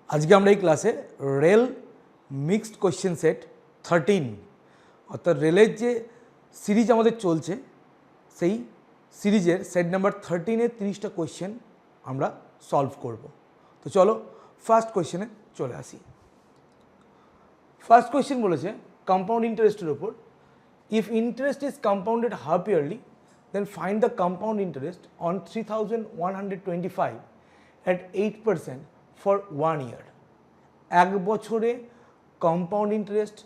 আজকে আমরা এই ক্লাসে রেল মিক্সড কোয়েশ্চেন সেট 13 অর্থাৎ রেলের যে সিরিজ আমাদের চলছে সেই সিরিজের সেট নাম্বার 13-এর 30টা কোয়েশ্চেন আমরা সলভ করব। তো চলো ফার্স্ট কোয়েশ্চেনে চলে আসি। ফার্স্ট কোয়েশ্চেন বলেছে কম্পাউন্ড ইন্টারেস্টের উপর, if interest is compounded half yearly then find the compound interest on 3125 at 8% for 1 year। এক বছরে কম্পাউন্ড ইন্টারেস্ট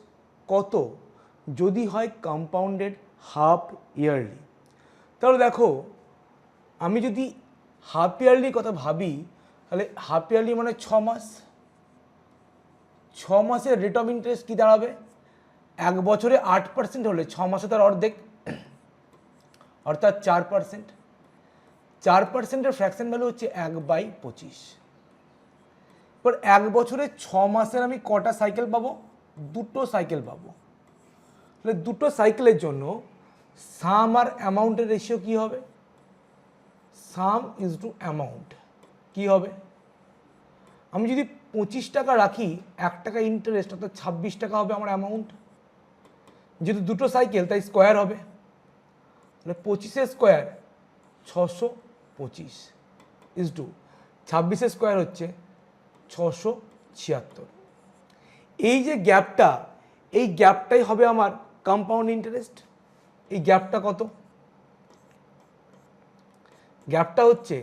কত যদি হয় কম্পাউন্ডেড হাফ ইয়ারলি। তাহলে দেখো, আমি যদি হাফ ইয়ারলি কথা ভাবি তাহলে হাফ ইয়ারলি মানে 6 মাস। 6 মাসের রেট অফ ইন্টারেস্ট কী দাঁড়াবে? এক বছরে 8% হলে 6 মাসে তার অর্ধেক, অর্থাৎ 4%। 4%-এর ফ্র্যাকশন ভ্যালু হচ্ছে 1/25। এবার এক বছরে 6 মাসের আমি কটা সাইকেল পাবো? দুটো সাইকেল পাবো। তাহলে দুটো সাইকেলের জন্য সাম আর অ্যামাউন্টের রেশিও কী হবে? সাম ইজ টু অ্যামাউন্ট কী হবে? আমি যদি 25 টাকা রাখি, 1 টাকা ইন্টারেস্ট, অর্থাৎ 26 টাকা হবে আমার অ্যামাউন্ট। যেহেতু দুটো সাইকেল তাই স্কোয়ার হবে। তাহলে 25-এর স্কোয়ার 625 ইজ টু 26-এর স্কোয়ার হচ্ছে 676। এই যে গ্যাপটা, এই গ্যাপটাই হবে আমার কম্পাউন্ড ইন্টারেস্ট। এই গ্যাপটা কত? গ্যাপটা হচ্ছে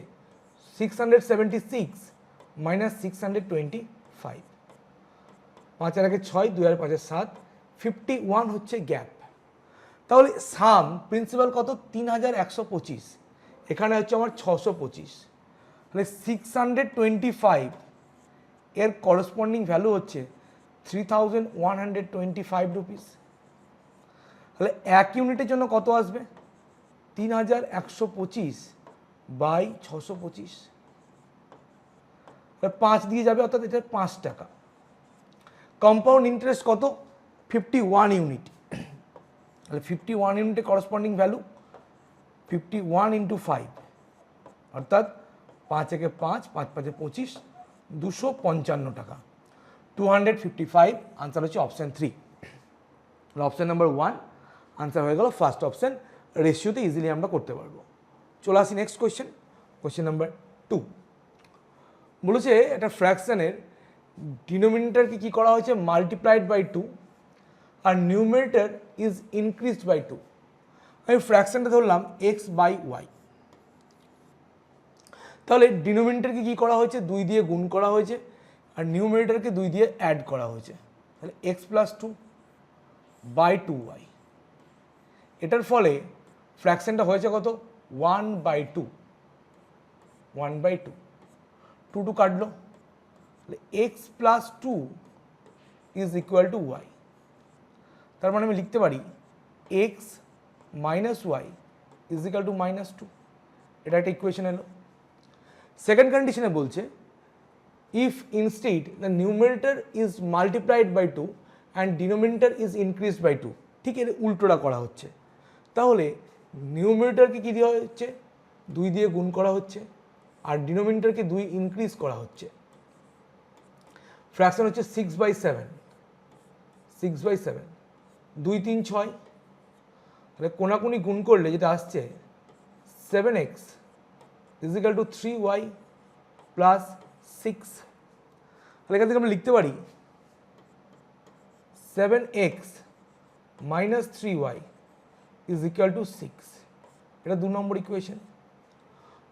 676 মাইনাস 625। 5 আর 1 6, 2 আর 5 7, 51 হচ্ছে গ্যাপ। তাহলে সাম প্রিন্সিপাল কত? 3125, এখানে হচ্ছে আমার 625। তাহলে 625 এর করসপন্ডিং ভ্যালু হচ্ছে 3125 রুপিস। তাহলে 1 ইউনিটের জন্য কত আসবে? 3125 বাই 625। 5 দিয়ে যাবে, অর্থাৎ এটা 5 টাকা। কম্পাউন্ড ইন্টারেস্ট কত? 51 ইউনিট। তাহলে 51 ইউনিটের করসপন্ডিং ভ্যালু 51 ইন্টু 5, অর্থাৎ 5 একে 5, 5 5 25, 255 টাকা। 255 আনসার হচ্ছে অপশান 3। অপশান নাম্বার 1 আনসার হয়ে গেল ফার্স্ট অপশান। রেশিওতে ইজিলি আমরা করতে পারবো। চলে আসি নেক্সট কোয়েশ্চেন, কোয়েশ্চেন নাম্বার 2। বলেছে একটা ফ্র্যাকশনের ডিনোমিনেটরকে কী করা হয়েছে? মাল্টিপ্লাইড বাই 2 আর নিউমারেটর ইজ ইনক্রিজড বাই 2। আমি ফ্র্যাকশনটা ধরলাম এক্স বাই ওয়াই। তাহলে ডিনোমিনেটরকে কী করা হয়েছে? 2 দিয়ে গুণ করা হয়েছে, আর নিউমারেটরকে 2 দিয়ে অ্যাড করা হয়েছে। তাহলে এক্স প্লাস 2 বাই 2y। এটার ফলে ফ্র্যাকশনটা হয়েছে কত? 1/2। 1/2, 2 2 কাটলো। তাহলে x plus 2 is equal to y. তার মানে আমি লিখতে পারি x minus y is equal to -2। এটা একটা ইকুয়েশন এলো। সেকেন্ড কন্ডিশনে বলছে if instead the numerator is multiplied by 2 and denominator is increased by 2। ঠিক এর উল্টোটা করা হচ্ছে। তাহলে নিউমারেটরকে কী দেওয়া হচ্ছে? 2 দিয়ে গুণ করা হচ্ছে, আর ডিনোমিনেটরকে 2 ইনক্রিজ করা হচ্ছে। ফ্র্যাকশন হচ্ছে 6/7। 6/7, 2 3 6। তাহলে কোনাকুনি গুণ করলে যেটা আসছে 7x is equal two 3y plus 6। তাহলে এখান থেকে আমরা লিখতে পারি 7x minus 3y is equal two 6। এটা 2 নম্বর ইকুয়েশন।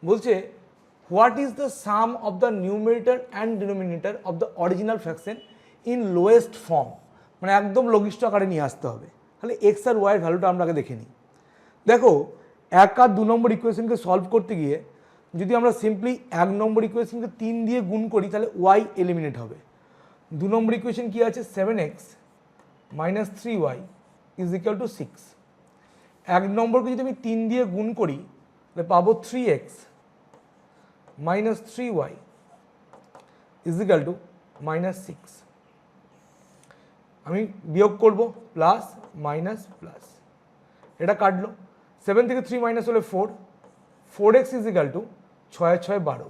বলছে what is the some of the numerator and denominator of the original fraction in lowest form. মানে একদম লঘিষ্ঠ আকারে নিয়ে আসতে হবে। তাহলে এক্স আর ওয়াইয়ের ভ্যালুটা আমরা আগে দেখে নিই। দেখো, 1 আর 2 নম্বর ইকুয়েশনকে সলভ করতে গিয়ে যদি আমরা সিম্পলি 1 নম্বর ইকুয়েশনকে 3 দিয়ে গুণ করি তাহলে ওয়াই এলিমিনেট হবে। 2 নম্বর ইকুয়েশন কী আছে? 7x minus 3y is equal two 6। 1 নম্বরকে যদি আমি 3 দিয়ে গুণ করি তাহলে পাবো 3x minus 3y is equal two -6। আমি বিয়োগ করব, প্লাস মাইনাস প্লাস, এটা কাটলো। 7 থেকে 3 মাইনাস হলে 4, 4x ইজ ইকুয়াল টু 6 6 12।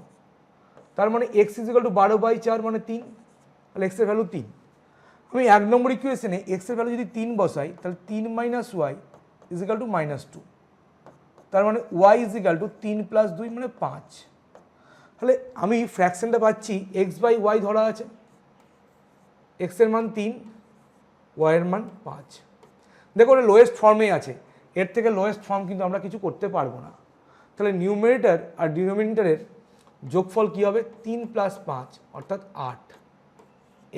তার মানে x ইজ ইকুয়াল টু 12/4 মানে 3। তাহলে এক্সের ভ্যালু 3। আমি 1 নম্বর ইকুয়েশনে এক্সের ভ্যালু যদি 3 বসাই তাহলে 3 minus y is equal to -2, তার মানে y is equal to 3 plus 2 মানে 5। তাহলে আমি ফ্র্যাকশনটা পাচ্ছি এক্স বাই ওয়াই ধরা আছে, এক্সের মান 3, ওয়াইয়ের মান 5। দেখো ওটা লোয়েস্ট ফর্মে আছে, এর থেকে লোয়েস্ট ফর্ম কিন্তু আমরা কিছু করতে পারবো না। তাহলে নিউমারেটর আর ডিনোমিনেটরের যোগফল কী হবে? 3 প্লাস 5 অর্থাৎ 8।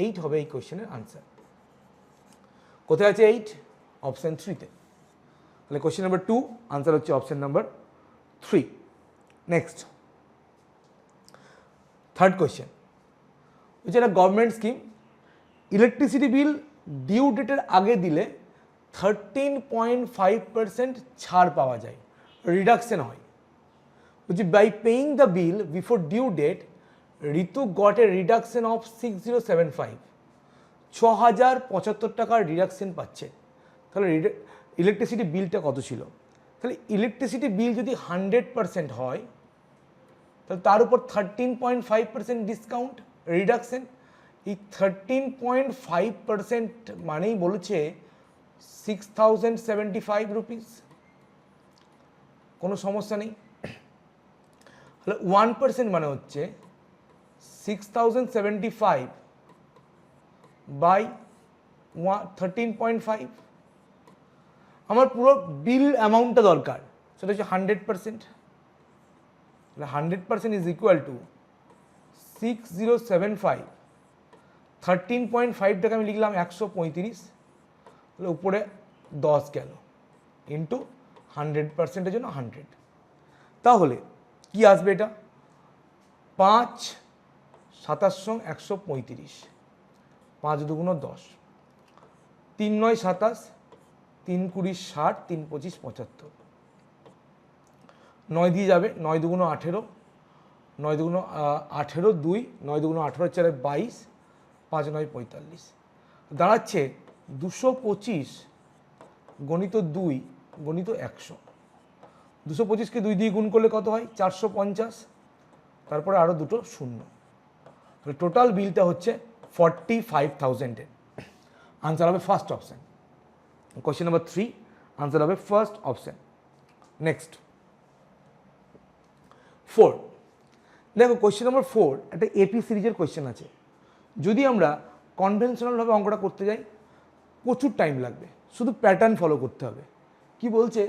8 হবে এই কোয়েশ্চেনের আনসার। কোথায় আছে 8? অপশান 3-তে। তাহলে কোয়েশ্চেন নাম্বার 2 আনসার হচ্ছে option number 3। Next, third question হচ্ছে একটা government scheme, electricity bill due ডেটের আগে দিলে 13.5% ছাড় পাওয়া যায়, রিডাকশন হয়। বলছি by paying the bill before due date Ritu got a reduction of 6075, 6075 টাকার রিডাকশন পাচ্ছে। তাহলে ইলেকট্রিসিটি বিলটা কত ছিল? তাহলে ইলেকট্রিসিটি বিল যদি 100% হয় তাহলে তার উপর 13.5% ডিসকাউন্ট রিডাকশন। এই 13.5% মানেই বলেছে 6075 রুপিস। কোনো সমস্যা নেই। তাহলে 1% মানে হচ্ছে 6075 বাই 13.5। আমার পুরো বিল অ্যামাউন্টটা দরকার, সেটা হচ্ছে 100%। তাহলে 100% ইজ ইকুয়াল টু 6075, 13.5টাকে আমি লিখলাম 135, তাহলে উপরে 10 গেল ইন্টু 100%-এর জন্য 100। তাহলে কি আসবে? এটা 5 27 135, 5 দুগুণ 10, 3 9 27, 3 20 60, 3 25 75, 9 দিয়ে যাবে, 9 দুগুণ 18, 9 দুগুণ 18 2, 9 দুগুণ 18 4 22, 5 9 45, দাঁড়াচ্ছে 225 গণিত 2 গণিত 100। 225কে 2 দিয়ে গুণ করলে কত হয়? 450, তারপরে আরও দুটো শূন্য। তাহলে টোটাল বিলটা হচ্ছে 45,000-এর। আনসার হবে first option. Question number 3 answer হবে ফার্স্ট অপশান। নেক্সট 4। দেখো কোয়েশ্চেন নাম্বার 4 একটা এপি সিরিজের কোয়েশ্চেন আছে। যদি আমরা কনভেনশনালভাবে অঙ্কটা করতে যাই প্রচুর টাইম লাগবে, শুধু প্যাটার্ন ফলো করতে হবে। কি বলছে?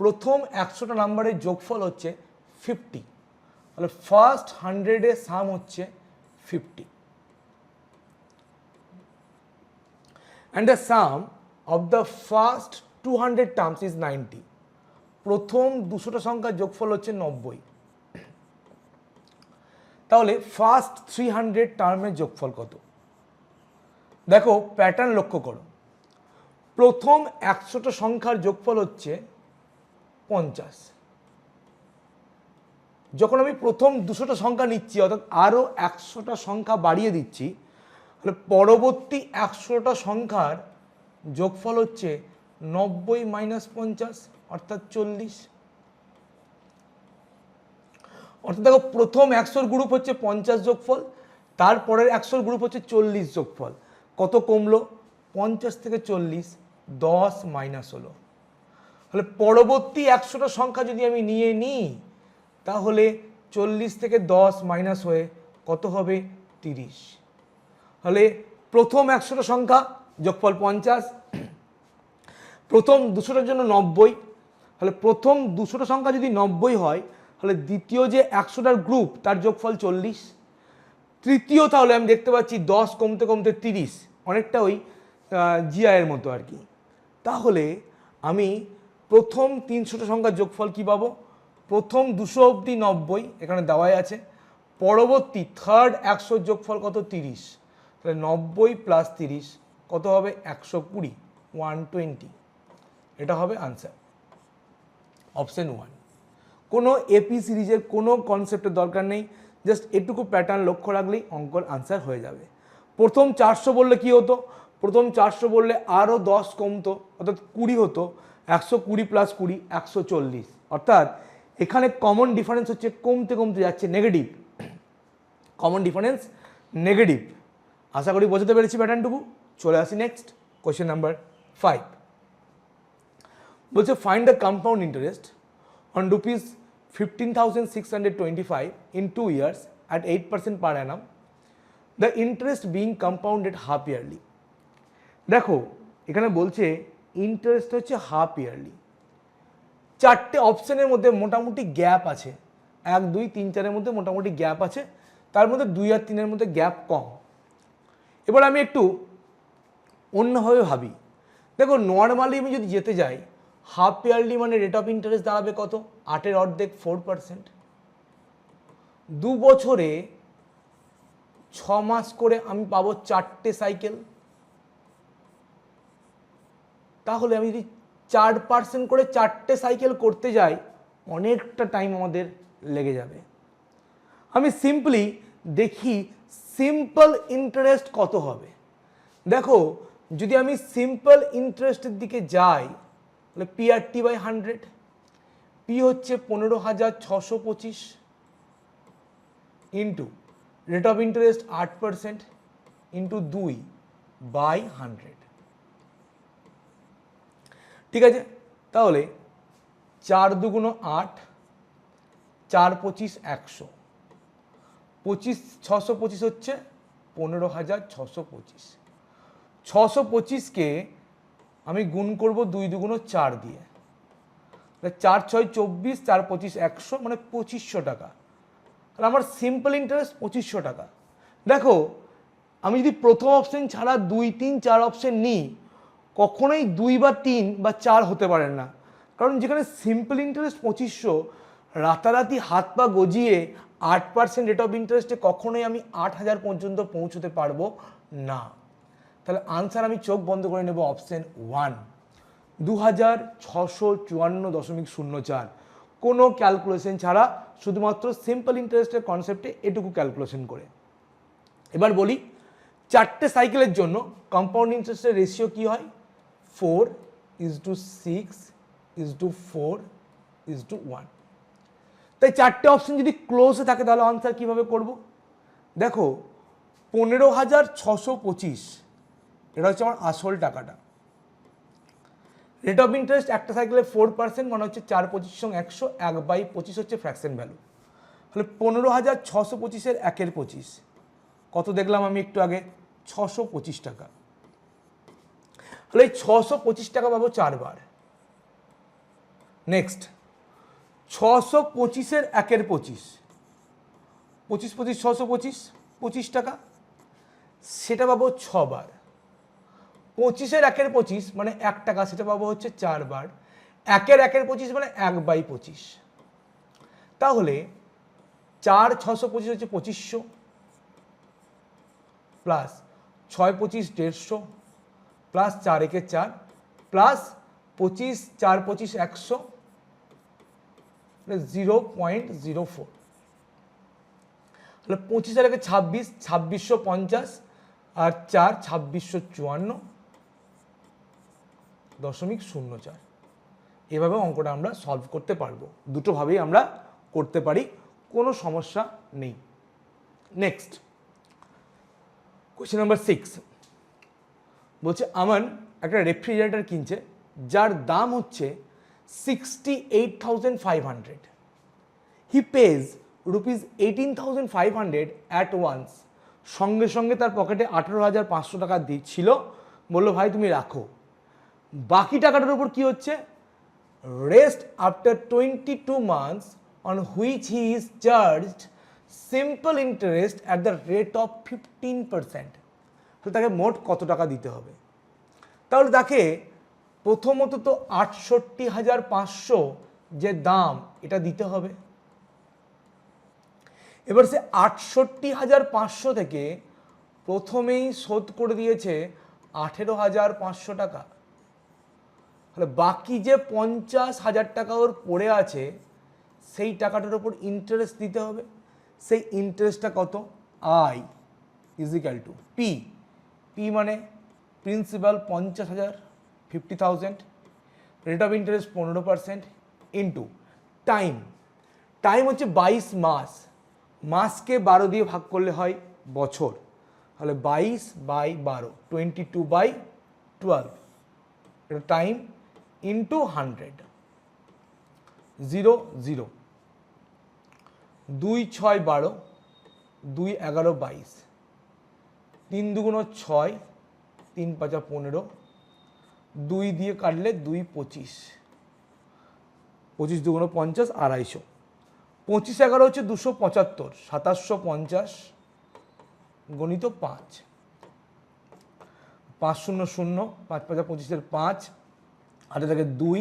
প্রথম 100টা নাম্বারের যোগফল হচ্ছে 50, তাহলে ফার্স্ট 100-এর সাম হচ্ছে 50 and the sum of the first 200 terms is 90. প্রথম 200টা সংখ্যার যোগফল হচ্ছে 90। তাহলে ফার্স্ট 300 টার্মের যোগফল কত? দেখো প্যাটার্ন লক্ষ্য করো, প্রথম 100টা সংখ্যার যোগফল হচ্ছে 50। যখন আমি প্রথম 200টা সংখ্যা নিচ্ছি অর্থাৎ আরও 100টা সংখ্যা বাড়িয়ে দিচ্ছি, তাহলে পরবর্তী 100টা সংখ্যার যোগফল হচ্ছে 90 মাইনাস 50 অর্থাৎ 40। অর্থাৎ দেখো প্রথম 100র গ্রুপ হচ্ছে 50 যোগফল, তারপরের 100র গ্রুপ হচ্ছে 40 যোগফল। কত কমলো? 50 থেকে 40 10 মাইনাস হলো। তাহলে পরবর্তী 100টা সংখ্যা যদি আমি নিয়ে নিই তাহলে 40 থেকে 10 মাইনাস হয়ে কত হবে? 30। তাহলে প্রথম 100টা সংখ্যা যোগফল 50, প্রথম 200টার জন্য 90। তাহলে প্রথম 200টা সংখ্যা যদি 90 হয় তাহলে দ্বিতীয় যে 100টার গ্রুপ তার যোগফল 40। তৃতীয় তাহলে আমি দেখতে পাচ্ছি 10 কমতে কমতে 30, অনেকটা ওই জিআইয়ের মতো আর কি। তাহলে আমি প্রথম 300টা সংখ্যার যোগফল কী পাবো? প্রথম 200 অবধি 90 এখানে দেওয়াই আছে, পরবর্তী থার্ড 100 যোগফল কত? 30। তাহলে 90 প্লাস 30 কত হবে? 120, 120। এটা হবে আনসার অপশন 1। কোনো এপি সিরিজের কোনো কনসেপ্টের দরকার নেই, জাস্ট এটুকু প্যাটার্ন লক্ষ্য রাখলেই অঙ্কর আনসার হয়ে যাবে। প্রথম 400 বললে কি হতো? প্রথম 400 বললে আরও 10 কমতো অর্থাৎ 20 হতো, 120 প্লাস 20 140। অর্থাৎ এখানে কমন ডিফারেন্স হচ্ছে কমতে কমতে যাচ্ছে, নেগেটিভ। Common difference negative. আশা করি বোঝাতে পেরেছি প্যাটার্নটুকু। চলে আসি নেক্সট কোয়েশ্চেন নাম্বার 5। বলছে find the compound interest on rupees 15,625 in 2 years at 8% per annum, the interest being compounded half yearly. দেখো এখানে বলছে ইন্টারেস্ট হচ্ছে হাফ ইয়ারলি। চারটে অপশনের মধ্যে মোটামুটি গ্যাপ আছে, 1 2 3 4-এর মধ্যে মোটামুটি গ্যাপ আছে, তার মধ্যে 2 আর 3-এর মধ্যে গ্যাপ কম। এবার আমি একটু অন্যভাবে ভাবি। দেখো নর্মালি আমি যদি যেতে যাই, হাফ ইয়ারলি মানে রেট অফ ইন্টারেস্ট দাঁড়াবে কত? 8-এর অর্ধেক 4%। 2 বছরে 6 মাস করে আমি পাবো 4টে সাইকেল। তাহলে আমি যদি 4% করে 4টে সাইকেল করতে যাই, অনেকটা টাইম আমাদের লেগে যাবে। আমি সিম্পলি দেখি সিম্পল ইন্টারেস্ট কত হবে। দেখো যদি আমি সিম্পল ইন্টারেস্টের দিকে যাই, তাহলে PRT বাই 100, পি হচ্ছে 15,625 into rate of interest 8% into 2 by 100। ঠিক আছে, তাহলে 4 2 8, 4 25 100, 25 625 হচ্ছে 15,625। 625কে আমি গুণ করব 2 2 4 দিয়ে, 4 6 24, 4 25 100, মানে 2500 টাকা। তাহলে আমার সিম্পল ইন্টারেস্ট 2500 টাকা। দেখো আমি যদি প্রথম অপশন ছাড়া 2 3 4 অপশন নিই, কখনোই 2 বা 3 বা 4 হতে পারে না। কারণ যেখানে সিম্পল ইন্টারেস্ট 2500, রাতারাতি হাত পা গজিয়ে 8% রেট অফ ইন্টারেস্টে কখনোই আমি 8000 পর্যন্ত পৌঁছতে পারবো না। তাহলে আনসার আমি চোখ বন্ধ করে নেব অপশন 1, 2654.04, কোনো ক্যালকুলেশন ছাড়া, শুধুমাত্র সিম্পল ইন্টারেস্টের কনসেপ্টে এটুকু ক্যালকুলেশন করে। এবার বলি 4টে সাইকেলের জন্য কম্পাউন্ড ইন্টারেস্টের রেশিও কি হয়? 4:6:4:1। তাই 4টে অপশন যদি ক্লোজে থাকে তাহলে আনসার কিভাবে করব? দেখো 15,625 এটা হচ্ছে আমার আসল টাকাটা। রেট অফ ইন্টারেস্ট একটা সাইকেলে 4%, মানে হচ্ছে 4 25 সঙ্গে 100, 1/25 হচ্ছে ফ্র্যাকশন ভ্যালু। তাহলে 15,625-এর 1/25 কত দেখলাম আমি একটু আগে? 625 টাকা। তাহলে এই 625 টাকা পাবো 4 বার। নেক্সট 625-এর 1/25, 25 25 625, 25 টাকা, সেটা পাবো 6 বার। 25-এর 1/25 মানে 1 টাকা, সেটা পাবো হচ্ছে 4 বার। 1-এর 1/25 মানে 1/25। তাহলে 4 625 হচ্ছে 2500, প্লাস 6 25 150, প্লাস 4 1 4, প্লাস 25 4 25 100, 0.04। তাহলে 25 আর 26, 2650, আর 4 2654.04। এভাবে অঙ্কটা আমরা সলভ করতে পারবো। দুটোভাবেই আমরা করতে পারি, কোনো সমস্যা নেই। নেক্সট কোয়েশ্চেন নাম্বার 6 বলছে আমান একটা রেফ্রিজারেটর কিনছে যার দাম হচ্ছে 68,500। হি পেজ রুপিস 18,500 অ্যাট ওয়ান্স। সঙ্গে সঙ্গে তার পকেটে 18,500 টাকা ছিল, বললো ভাই তুমি রাখো। বাকি টাকাটার উপর কি হচ্ছে? Rest after 22 months on which he is charged simple interest at the rate of 15%। তো তাকে মোট কত টাকা দিতে হবে? তাহলে তাকে প্রথমত তো 68,500 যে দাম, এটা দিতে হবে। এবার সে 68,500 থেকে প্রথমেই শোধ করে দিয়েছে 18,500 টাকা। তাহলে বাকি যে 50,000 টাকা ওর পড়ে আছে, সেই টাকাটার উপর ইন্টারেস্ট দিতে হবে। সেই ইন্টারেস্টটা কত? I is equal to P. P মানে principal 50,000, 50,000, rate of interest 15%, into time. Time হচ্ছে 22 মাস, মাসকে 12 দিয়ে ভাগ করলে হয় বছর। তাহলে 22/12 22/12 এটা টাইম ইন্টু 100 0 0 2 6 12 2 11 22 3 দুগুণ 6 3 5 15 2 দিয়ে কাটলে 2 25 25 দুগুণ 50 250 25 11 হচ্ছে 275 2750 গণিত 5 5 0 0 5 5 25 5 8 থেকে 2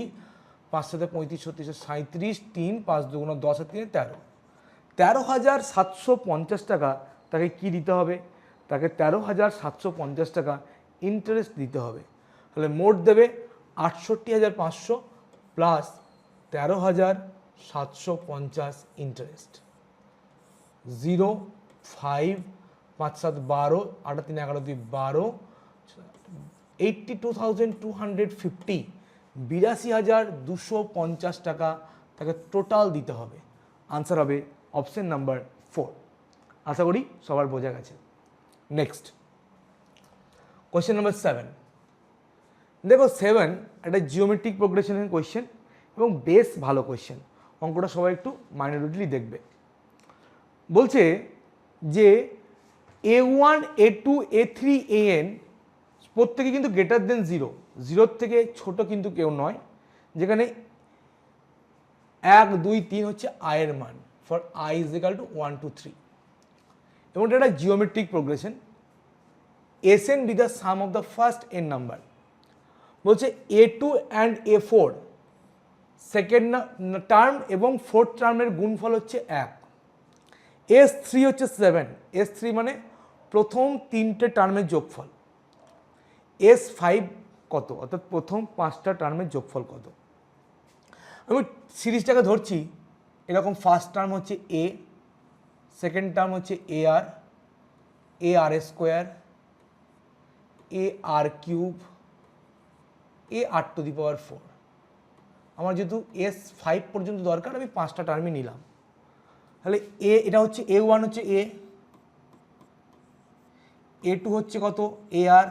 5 7 35 36 37 3 5 দুগুণ 10 আর 3 13 13,750 টাকা তাকে কি দিতে হবে? তাকে 13,750 টাকা ইন্টারেস্ট দিতে হবে। তাহলে মোট দেবে 68,500 প্লাস 13,750 ইন্টারেস্ট। 0 5 5 7 12 8 3 11 2 12 82,250 82,250 টাকা তাকে টোটাল দিতে হবে। আনসার হবে অপশন নাম্বার 4। আশা করি সবার বোঝা গেছে। Next question number 7। দেখো 7 একটা জিওমেট্রিক প্রোগ্রেশনের কোয়েশ্চেন এবং বেশ ভালো কোয়েশ্চেন। অঙ্কটা সবাই একটু মাইনরিটলি দেখবে। বলছে যে A1 A2 A3 AN প্রত্যেকে কিন্তু গ্রেটার দেন 0, 0 থেকে ছোট কিন্তু কেউ নয়, যেখানে 1 2 3 হচ্ছে I এর মান for I is equal to 1 2 3 এবং এটা একটা geometric progression. Sn B the some of the first n number. বলছে A2 and A4 second term এবং ফোর্থ টার্মের গুণফল হচ্ছে 1। S3 হচ্ছে 7, S3 মানে প্রথম 3টে টার্মের যোগফল। S5 কত, অর্থাৎ প্রথম 5টা টার্মের যোগফল কত। আমি সিরিজটাকে ধরছি এরকম। ফার্স্ট টার্ম হচ্ছে A, সেকেন্ড টার্ম হচ্ছে AR, AR square, AR cube, AR to the power 4। আমার যেহেতু S5 পর্যন্ত দরকার, আমি 5টা টার্মই নিলাম। তাহলে এটা হচ্ছে A1 হচ্ছে A, A2 হচ্ছে কত AR,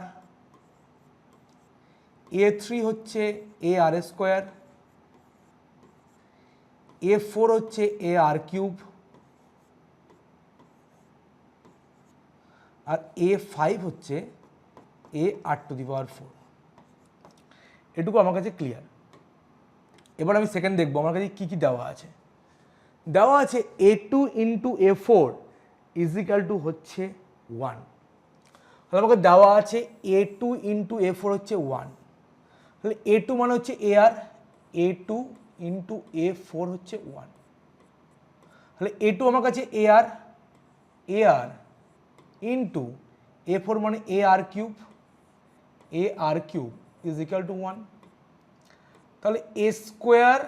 A3 হচ্ছে AR স্কোয়ার, A4 হচ্ছে AR কিউব, আর A5 হচ্ছে AR টু দি পাওয়ার 4। এটুকু আমার কাছে ক্লিয়ার। এবার আমি সেকেন্ড দেখবো আমার কাছে কী কী দেওয়া আছে। দেওয়া আছে A2 into A4 is equal two হচ্ছে 1। তাহলে আমাকে দেওয়া আছে A2 ইন্টু A4 হচ্ছে 1। তাহলে A2 মানে হচ্ছে AR, A2 ইন্টু A4 হচ্ছে 1। তাহলে A2 আমার কাছে AR, AR ইন্টু A4 মানে AR cube, AR cube is equal to 1। তাহলে A square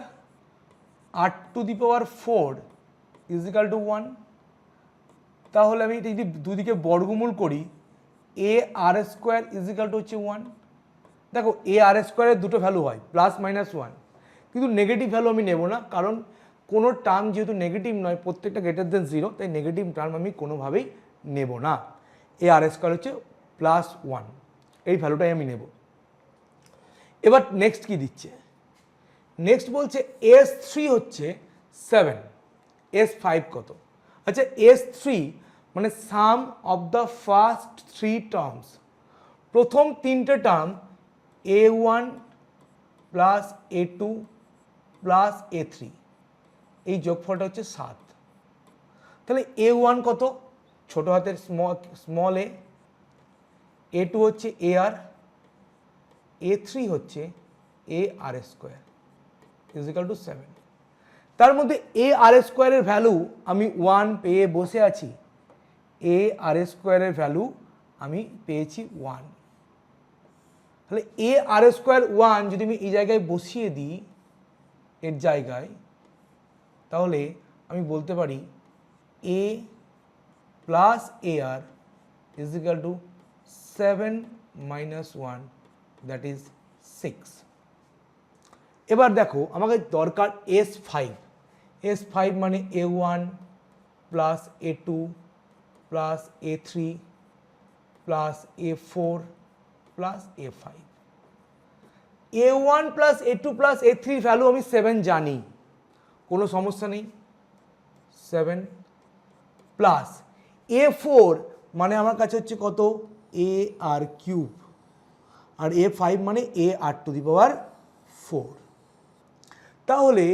R two the power 4 is equal to 1। তাহলে আমি এটা যদি দুদিকে বর্গমূল করি, AR square is equal to হচ্ছে 1। দেখো AR স্কোয়ারের দুটো ভ্যালু হয় প্লাস মাইনাস 1, কিন্তু নেগেটিভ ভ্যালু আমি নেব না, কারণ কোনো টার্ম যেহেতু নেগেটিভ নয়, প্রত্যেকটা গ্রেটার দেন 0, তাই নেগেটিভ টার্ম আমি কোনোভাবেই নেব না। AR স্কোয়ার হচ্ছে প্লাস 1, এই ভ্যালুটাই আমি নেব। এবার নেক্সট কি দিচ্ছে? নেক্সট বলছে S3 হচ্ছে 7, S5 কত? আচ্ছা S3 মানে সাম অফ দ্য ফার্স্ট 3 টার্মস, প্রথম 3টে term A1 plus A2 plus A3, এই যোগফলটা হচ্ছে 7। তাহলে A1 কত? ছোট হাতের স্মল a, A2 হচ্ছে AR, A3 হচ্ছে AR square is equal two 7। তার মধ্যে AR স্কোয়ারের ভ্যালু আমি 1 পেয়ে বসে আছি। AR স্কোয়ারের ভ্যালু আমি পেয়েছি 1। তাহলে AR স্কোয়ার 1 যদি আমি এই জায়গায় বসিয়ে দিই এর জায়গায়, তাহলে আমি বলতে পারি A plus AR is equal two 7 minus 1, that is 6। এবার দেখো আমাকে দরকার S5। S5 মানে A1 plus A2 plus A3 plus A4 plus A5। A1 plus A2 plus A3 value আমি 7 জানি, কোনো সমস্যা নেই। 7 প্লাস A4 মানে আমার কাছে হচ্ছে কত, AR³ আর A5 মানে AR⁴। তাহলে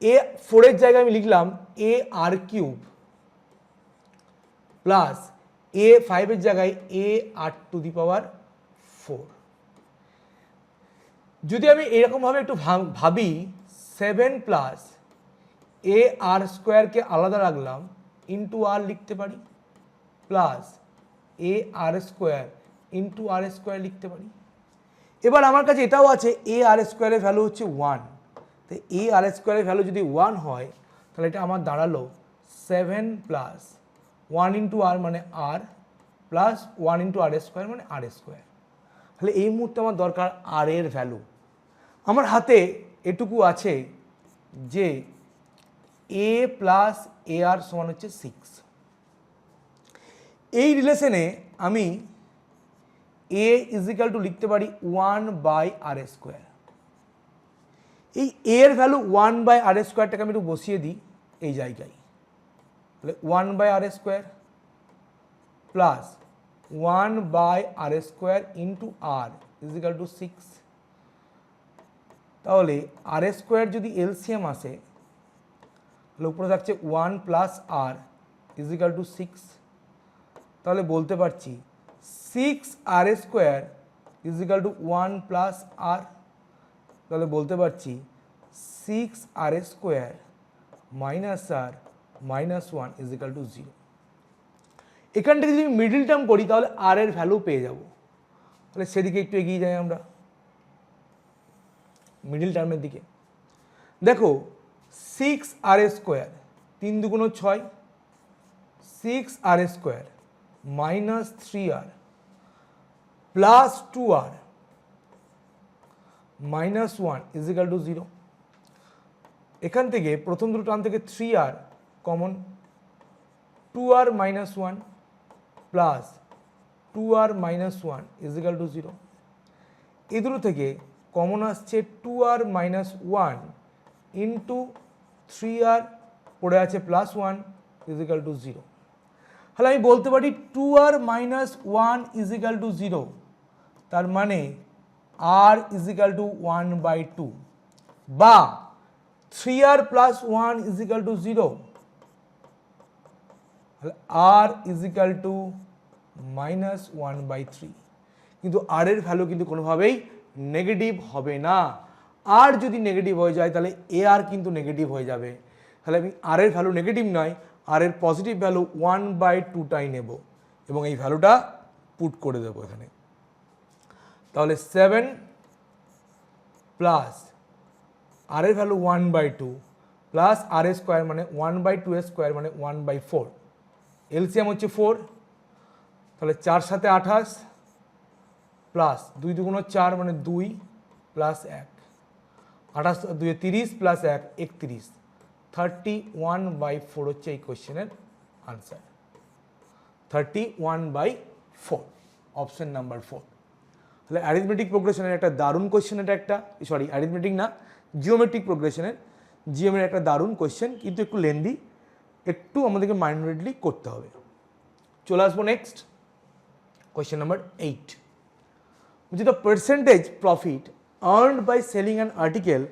A4 এর জায়গায় আমি লিখলাম AR³ প্লাস A5 এর জায়গায় AR⁴। যদি আমি এরকমভাবে একটু ভাবি, 7 প্লাস AR² কে আলাদা রাখলাম, ইন্টু আর লিখতে পারি, প্লাস AR² ইন্টু R² লিখতে পারি। এবার আমার কাছে এটাও আছে AR² এর ভ্যালু হচ্ছে 1, তো AR² এর ভ্যালু যদি 1 হয় তাহলে এটা আমার দাঁড়ালো 7 প্লাস 1 ইন্টু আর মানে আর প্লাস 1 ইন্টু R² মানে R²। তাহলে এই মুহূর্তে আমার দরকার আর এর ভ্যালু। আমার হাতে এটুকু আছে যে A প্লাস AR সমান হচ্ছে 6। এই রিলেশনে আমি A ইজিক্যাল টু লিখতে পারি 1/R²। এই A এর ভ্যালু 1/R²টাকে আমি একটু বসিয়ে দিই এই জায়গায়, তাহলে 1/R² প্লাস 1/R² ইন্টু আর ইজিক্যাল টু 6। তাহলে R² যদি এলসিএম আসে তাহলে উপরে থাকছে 1 প্লাস আর ইজিক্যাল টু 6। তাহলে বলতে পারছি 6R² ইজিক্যাল টু 1 প্লাস আর। তাহলে বলতে পারছি 6R² minus R minus 1 is equal to 0। এখান থেকে যদি মিডিল টার্ম করি তাহলে আর এর ভ্যালু পেয়ে যাব। তাহলে সেদিকে একটু এগিয়ে যাই আমরা মিডিল টার্মের দিকে। দেখো 6R² 3 দুগুণ 6, 6R² minus 3R plus 2R minus 1 is equal to 0। এখান থেকে প্রথম দুটো টার্ম থেকে 3R common, 2R minus 1 plus 2R minus 1 is equal to 0। এই দুটো থেকে কমন আসছে 2R মাইনাস 1 ইন্টু 3R, পড়ে আছে প্লাস 1 ইজিক্যাল টু 0। তাহলে আমি বলতে পারি 2R মাইনাস 1 ইজিক্যাল টু 0, তার মানে R ইজিক্যাল টু 1/2 বা 3R প্লাস 1 ইজিক্যাল টু 0। তাহলে R ইজিক্যাল টু মাইনাস 1/3। কিন্তু আর এর ভ্যালু কিন্তু কোনোভাবেই নেগেটিভ হবে না। আর যদি নেগেটিভ হয়ে যায় তাহলে AR কিন্তু নেগেটিভ হয়ে যাবে। তাহলে আমি আর এর ভ্যালু নেগেটিভ নয়, আর এর পজিটিভ ভ্যালু 1/2টাই নেব এবং এই ভ্যালুটা পুট করে দেবো এখানে। তাহলে 7 প্লাস আর এর ভ্যালু 1/2 প্লাস R² মানে 1/2² মানে 1/4, এলসিএম হচ্ছে 4। তাহলে 4 সাথে 28 প্লাস 2 দুগুণ 4 মানে 2 প্লাস 1, 28 2 30 প্লাস 1 31, 31/4 হচ্ছে এই কোয়েশ্চেনের আনসার। 31/4 option number 4। তাহলে অ্যারিথমেটিক প্রোগ্রেশনের একটা দারুণ কোয়েশ্চেন, এটা একটা অ্যারিথমেটিক না, জিওমেট্রিক প্রোগ্রেশনের একটা দারুণ কোয়েশ্চেন, কিন্তু একটু লেন্দি, একটু আমাদেরকে মাইন্ডলি করতে হবে। চলে আসবো next question number 8, which is the percentage profit earned by selling an article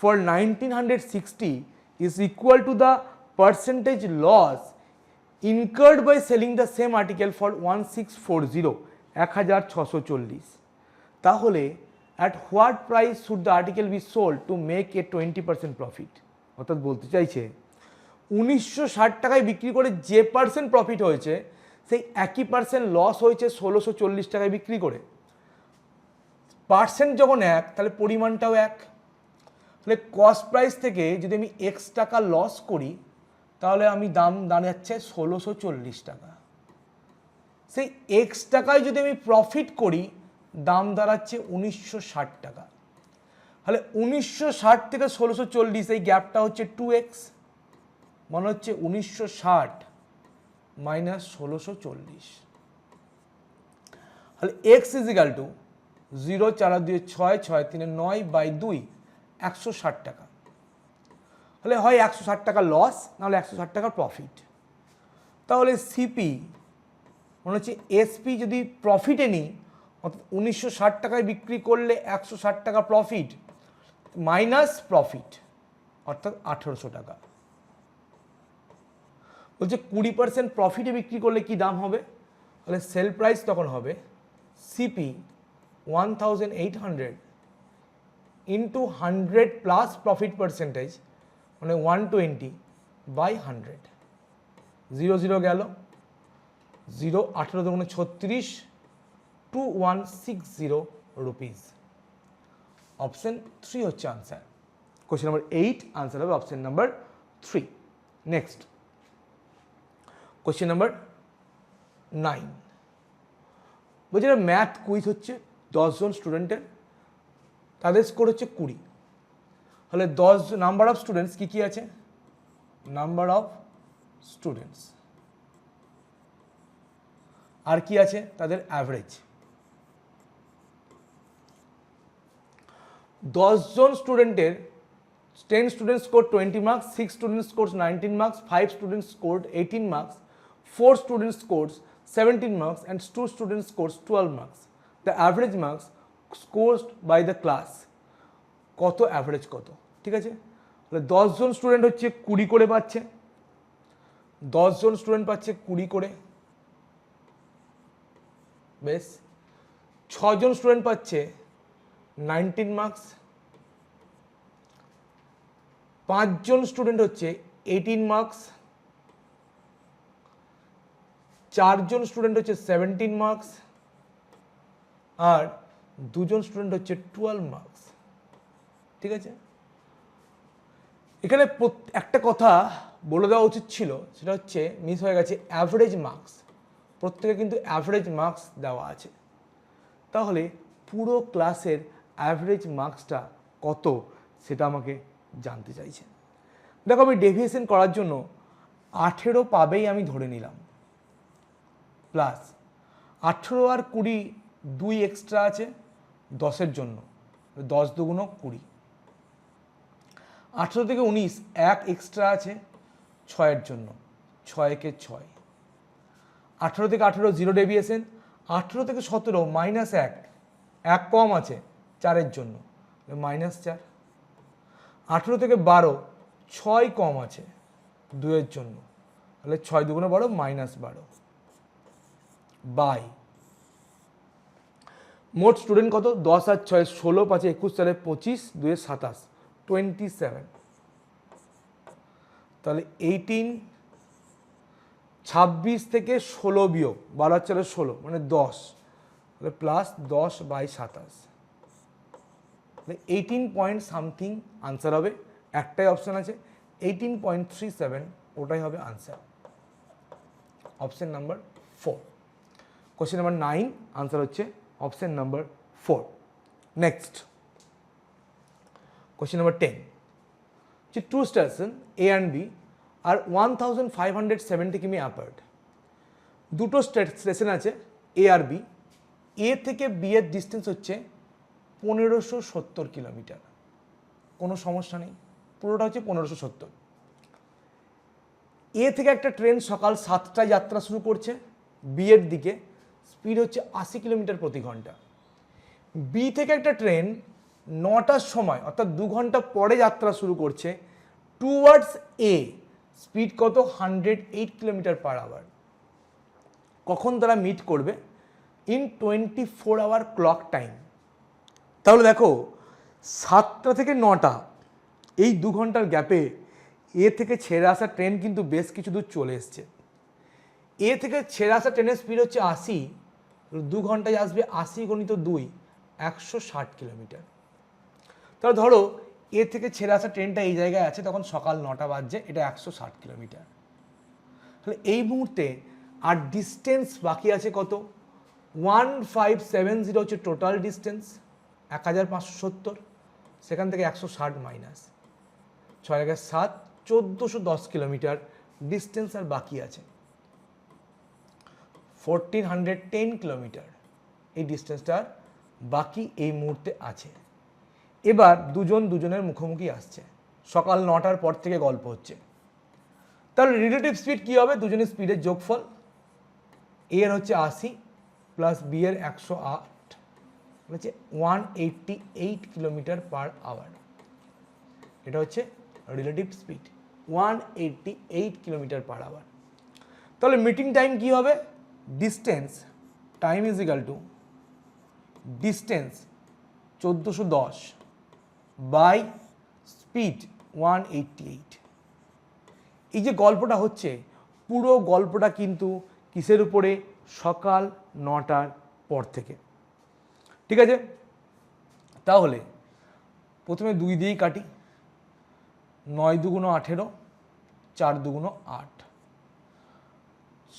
for 1960 is equal to the percentage loss incurred by selling the same article for 1640 1640। তাহলে at what price should the article be sold to make a 20% profit? অর্থাৎ বলতে চাইছে 1960 টাকায় বিক্রি করে যে percent profit হয়েছে সেই একই পার্সেন্ট লস হয়েছে 1640 টাকায় বিক্রি করে। পার্সেন্ট যখন এক তাহলে পরিমাণটাও এক। তাহলে কস্ট প্রাইস থেকে যদি আমি এক্স টাকা লস করি তাহলে আমি দাম দাঁড়াচ্ছে 1640 টাকা। সেই এক্স টাকায় যদি আমি প্রফিট করি দাম দাঁড়াচ্ছে 1960 টাকা। তাহলে 1960 থেকে 1640 এই গ্যাপটা হচ্ছে 2x, মানে হচ্ছে 1960 মাইনাস 1640। তাহলে x is equal to 0 4 2 6 6 3 9 by 2 160 টাকা। তাহলে হয় 160 টাকা লস, নাহলে 160 টাকার প্রফিট। তাহলে সিপি মনে হচ্ছে এসপি যদি প্রফিটে নিই, অর্থাৎ 1960 টাকায় বিক্রি করলে 160 টাকা প্রফিট মাইনাস প্রফিট অর্থাৎ 1800 টাকা। বলছে 20% প্রফিটে বিক্রি করলে কি দাম হবে? তাহলে সেল প্রাইস তখন হবে CP 1800 into 100 plus profit percentage মানে 120 বাই 100। 0 0 গেল, 0 18 দুগুণে 36 2160 রুপিস। অপশন 3 হচ্ছে আনসার। কোশ্চেন নাম্বার 8 আনসার হবে option number 3। Next question number 9 বলছে ম্যাথ কুইজ হচ্ছে 10 জন স্টুডেন্টের, তাদের স্কোর হচ্ছে 20। তাহলে 10 নাম্বার অফ স্টুডেন্টস কি কি আছে? নাম্বার অফ স্টুডেন্টস আর কি আছে? তাদের অ্যাভারেজ। 10 জন স্টুডেন্টের 10 students score 20 marks, 6 students score 19 marks, 5 students score 18 marks, 4 students scores 17 marks and 2 students scores 12 marks. The average marks scored by the class কত average কত? ঠিক আছে, তাহলে 10 জন স্টুডেন্ট হচ্ছে 20 করে পাচ্ছে, 10 জন স্টুডেন্ট পাচ্ছে 20 করে, বেশ। 6 জন স্টুডেন্ট পাচ্ছে 19 মার্কস, 5 জন স্টুডেন্ট হচ্ছে 18 মার্কস, 4 জন স্টুডেন্ট হচ্ছে 17 মার্কস, আর 2 জন স্টুডেন্ট হচ্ছে 12 মার্কস। ঠিক আছে, এখানে একটা কথা বলে দেওয়া উচিত ছিল, সেটা হচ্ছে মিস হয়ে গেছে, অ্যাভারেজ মার্কস। প্রত্যেকে কিন্তু অ্যাভারেজ মার্কস দেওয়া আছে, তাহলে পুরো ক্লাসের অ্যাভারেজ মার্কসটা কত সেটা আমাকে জানতে চাইছে। দেখো আমি ডেভিয়েশন করার জন্য 18 পাবেই আমি ধরে নিলাম, প্লাস 18 আর 20 2 এক্সট্রা আছে 10-এর জন্য, 10 দুগুণ 20। 18 থেকে 19 1 এক্সট্রা আছে 6-এর জন্য, 6 একে 6। 18 থেকে 18 জিরো ডেভিয়েশন, 18 থেকে 17 মাইনাস 1 1 কম আছে 4-এর জন্য, -4। 18 থেকে 12 6 কম আছে 2-এর জন্য, তাহলে 6 দুগুণে 12 -12 বাই মোট স্টুডেন্ট কত? 10 আর 6 16, 5 21, 4 25, 2 27 27। তাহলে 18 26 থেকে 16 বিয়োগ 12 আর 4 16 মানে 10, তাহলে প্লাস 10 বাই 27, তাহলে 18 পয়েন্ট সামথিং আনসার হবে। একটাই অপশান আছে 18.37, ওটাই হবে answer, option number 4। Question number 9 answer হচ্ছে option number 4। Next question number 10, যে two station A and B are 1570 কিমি অ্যাপার্ট। দুটো স্টেশন আছে এ আর বি, এ থেকে বি এর ডিস্টেন্স হচ্ছে 1570 কিলোমিটার। কোনো সমস্যা নেই, পুরোটা হচ্ছে 1570। এ থেকে একটা ট্রেন সকাল 7টায় যাত্রা শুরু করছে বি এর দিকে, স্পিড হচ্ছে 80 কিলোমিটার প্রতি ঘন্টা। বি থেকে একটা ট্রেন 9টার সময় অর্থাৎ 2 ঘন্টা পরে যাত্রা শুরু করছে টুয়ার্ডস এ, স্পিড কত? 108 কিলোমিটার পার আওয়ার। কখন তারা মিট করবে? In 24 hour clock time. তাহলে দেখো 7টা থেকে 9টা এই 2 ঘন্টার গ্যাপে এ থেকে ছেড়ে আসা ট্রেন কিন্তু বেশ কিছু দূর চলে এসছে। এ থেকে ছেড়ে আসা ট্রেনের স্পিড হচ্ছে 80, 2 ঘন্টায় আসবে 80 গুণিত 2 160 কিলোমিটার। তাহলে ধরো এ থেকে ছেড়ে আসা ট্রেনটা এই জায়গায় আছে, তখন সকাল 9টা বাজছে, এটা 160 কিলোমিটার। তাহলে এই মুহূর্তে আর ডিস্টেন্স বাকি আছে কত? 1570 হচ্ছে টোটাল ডিস্টেন্স, 1570, সেখান থেকে 160 মাইনাস 6 × 7 1410 কিলোমিটার ডিস্টেন্স আর বাকি আছে, 1410 কিলোমিটার। এই ডিস্টেন্সটা বাকি এই মুহূর্তে আছে। এবার দুজন দুজনের মুখোমুখি আসছে, সকাল 9টার পর থেকে গল্প হচ্ছে। তাহলে রিলেটিভ স্পিড কী হবে? দুজনের স্পিডের যোগফল। এ এর হচ্ছে 80 প্লাস বি এর 108 হচ্ছে 188 কিলোমিটার পার আওয়ার। এটা হচ্ছে relative speed 188 kilometre per hour. তাহলে মিটিং টাইম কি হবে? Distance time is equal to distance 1410 by speed 188। এই যে গল্পটা হচ্ছে, পুরো গল্পটা কিন্তু কিসের উপরে? সকাল 9টার পর থেকে। ঠিক আছে, তাহলে প্রথমে 2 দিয়েই কাটি। 9 দুগুণ 18, 4 দুগুণ 8,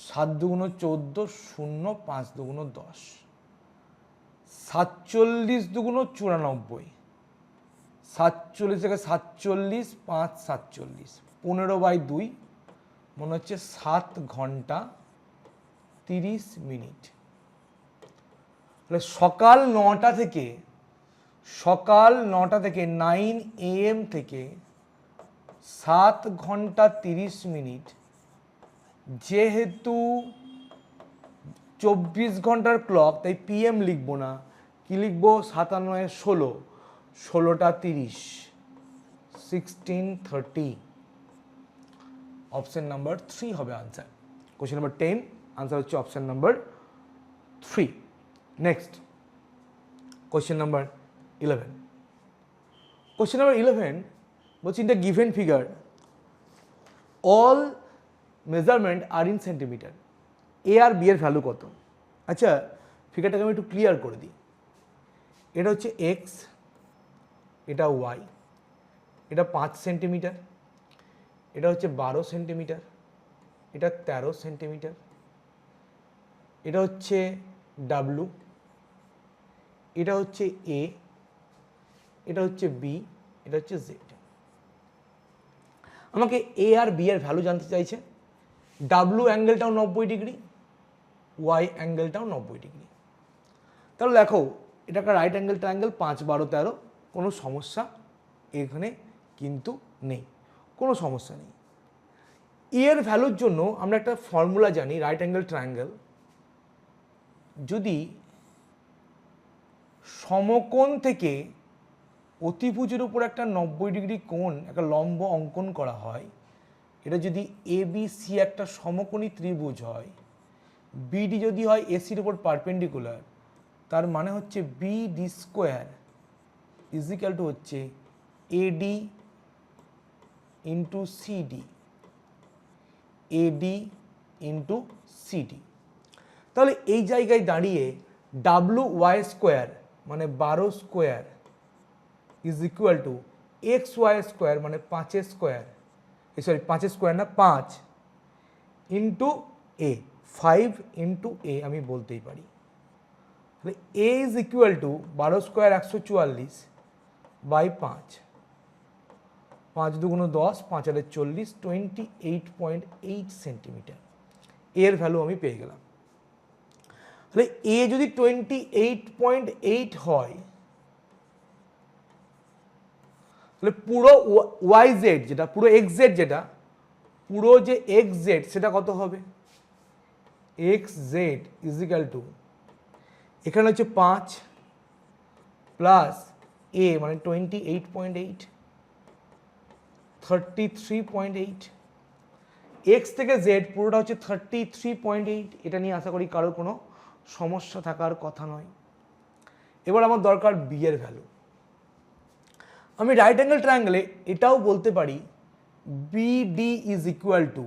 7 দুগুণ 14, 0 5 দুগুণ 10, 47 দুগুণ 94, 47 থেকে 47, 5 47, 15/2 মনে হচ্ছে 7 ঘন্টা 30 মিনিট। তাহলে সকাল 9টা থেকে 9 AM থেকে 7 ঘন্টা 30 মিনিট। যেহেতু 24 ঘন্টার ক্লক, তাই PM লিখবো না, কি লিখবো? 97 16, 16টা 30, 16:30। অপশন নাম্বার 3 হবে আনসার। কোশ্চেন নাম্বার 10 আনসার হচ্ছে option number 3। Next question number 11। Question number 11 বলছি, in the given figure all measurement are in centimetre, A আর বি এর ভ্যালু কত? আচ্ছা, ফিগারটাকে আমি একটু ক্লিয়ার করে দিই। এটা হচ্ছে এক্স, এটা ওয়াই, এটা 5 সেন্টিমিটার, এটা হচ্ছে 12 সেন্টিমিটার, এটা 13 সেন্টিমিটার, এটা হচ্ছে ডাব্লু, এটা হচ্ছে এ, এটা হচ্ছে বি, এটা হচ্ছে জেড। আমাকে এ আর বি এর ভ্যালু জানতে চাইছে। ডাব্লু অ্যাঙ্গেলটাও 90 ডিগ্রি, ওয়াই অ্যাঙ্গেলটাও 90 ডিগ্রি। তাহলে দেখো, এটা একটা রাইট অ্যাঙ্গেল ট্রায়াঙ্গেল, 5 12 13, কোনো সমস্যা এখানে কিন্তু নেই, কোনো সমস্যা নেই। এর ভ্যালুর জন্য আমরা একটা ফর্মুলা জানি, রাইট অ্যাঙ্গেল ট্রায়াঙ্গেল যদি সমকোণ থেকে অতিভুজের উপর একটা 90 ডিগ্রি কোণ, একটা লম্ব অঙ্কন করা হয়, এটা যদি ABC একটা সমকোণী ত্রিভুজ হয়, বিডি যদি হয় এসির উপর পারপেন্ডিকুলার, তার মানে হচ্ছে BD square is equal to হচ্ছে AD into CD, AD into CD. তাহলে এই জায়গায় দাঁড়িয়ে ডাব্লু ওয়াই স্কোয়ার মানে 12 square is equal to X Y square মানে 5 স্কোয়ার, সরি 5 স্কোয়ার না 5 ইন্টু এ, 5 ইন্টু এ আমি বলতেই পারি। তাহলে A is equal to 12 square 144 by 5, 5 দুগুণ 10, 5 আর 40, 28.8 সেন্টিমিটার। এর ভ্যালু আমি পেয়ে গেলাম। তাহলে এ যদি 28.8 হয়, তাহলে পুরো ওয়াই জেড যেটা, পুরো এক্স জেড যেটা, পুরো যে এক্স জেড সেটা কত হবে? X Z is equal two, এখানে হচ্ছে 5 প্লাস এ মানে 28.8, 33.8, এক্স থেকে জেড পুরোটা হচ্ছে 33.8। এটা নিয়ে আশা করি কারোর কোনো সমস্যা থাকার কথা নয়। এবার আমার দরকার বি এর ভ্যালু। আমি রাইট অ্যাঙ্গেল ট্রায়াঙ্গেলে এটাও বলতে পারি BD is equal to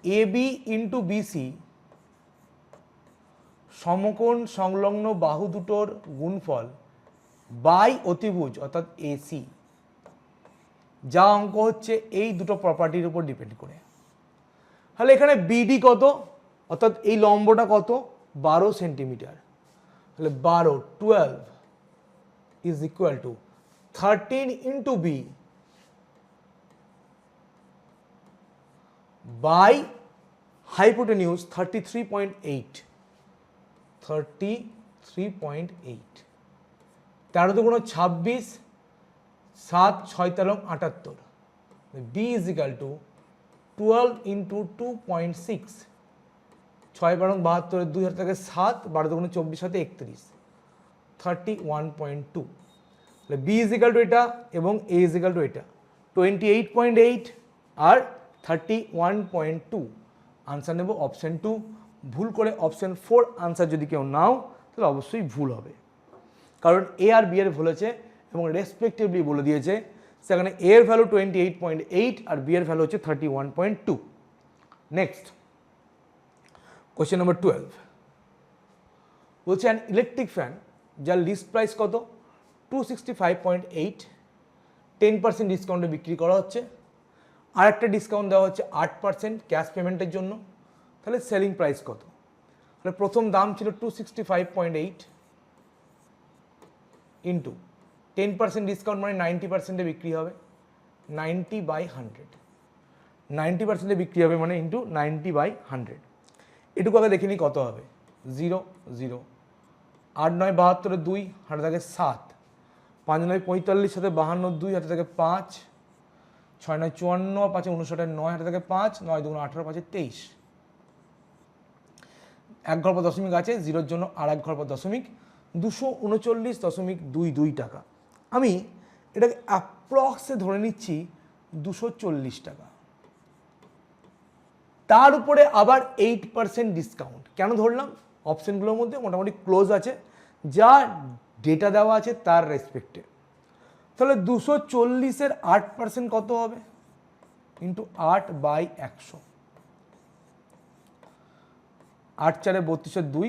AB into BC, সমকোণ সংলগ্ন বাহু দুটোর গুণফল বাই অতিভুজ অর্থাৎ এসি, যা অঙ্ক হচ্ছে এই দুটো প্রপার্টির উপর ডিপেন্ড করে। তাহলে এখানে বিডি কত, অর্থাৎ এই লম্বটা কত? 12 সেন্টিমিটার। তাহলে 12 is equal to 13 into B by hypotenuse 33.8, 33.8, 13 দুগুণ 26, 7 6 13 78, b is equal to 12 into 2.6, 6 12 72, 2 হাতে থাকে 7, 12 দুগুণ 24 হাতে 31, 31.2, তাহলে b is equal to এটা এবং a is equal to এটা 28.8 আর 31.2। আনসার নেব অপশন 2। ভুল করে অপশন 4 আনসার যদি কেউ নাও তাহলে অবশ্যই ভুল হবে, কারণ এ আর বি এর ভুল আছে এবং রেসপেক্টিভলি বলে দিয়েছে। সেখানে এ এর ভ্যালু 28.8 আর বি এর ভ্যালু হচ্ছে 31.2। নেক্সট কোয়েশ্চেন নাম্বার 12 বলছে অ্যান ইলেকট্রিক ফ্যান যার লিস্ট প্রাইস কত 265.8, 10% ডিসকাউন্টে বিক্রি করা হচ্ছে, আর একটা ডিসকাউন্ট দেওয়া হচ্ছে 8% ক্যাশ পেমেন্টের জন্য, তাহলে সেলিং প্রাইস কত? তাহলে প্রথম দাম ছিল 265.8 ইন্টু 10% ডিসকাউন্ট মানে 90%-এ বিক্রি হবে, 90/100, 90%-এ বিক্রি হবে মানে ইন্টু 90/100। এটুকু আগে দেখে নিই কত হবে। 0 0, 8 9 72, 2 হাতে থাকে 7, 5 9 45 সাথে 52, 2 হাতে থাকে 5, 6 9 54, 5 59, 9 হাতে থাকে 5, 9 2 18, 5 23, এক ঘর পর দশমিক আছে, জিরোর জন্য আর এক ঘর পর দশমিক, 239.22 টাকা। আমি এটাকে অ্যাপ্রক্সে ধরে নিচ্ছি 240 টাকা। তার উপরে আবার 8% ডিসকাউন্ট। কেন ধরলাম? অপশনগুলোর মধ্যে মোটামুটি ক্লোজ আছে, যা ডেটা দেওয়া আছে তার রেসপেক্টে। তাহলে 240-এর 8% কত হবে? ইন্টু 8/100, 8 4 32, 2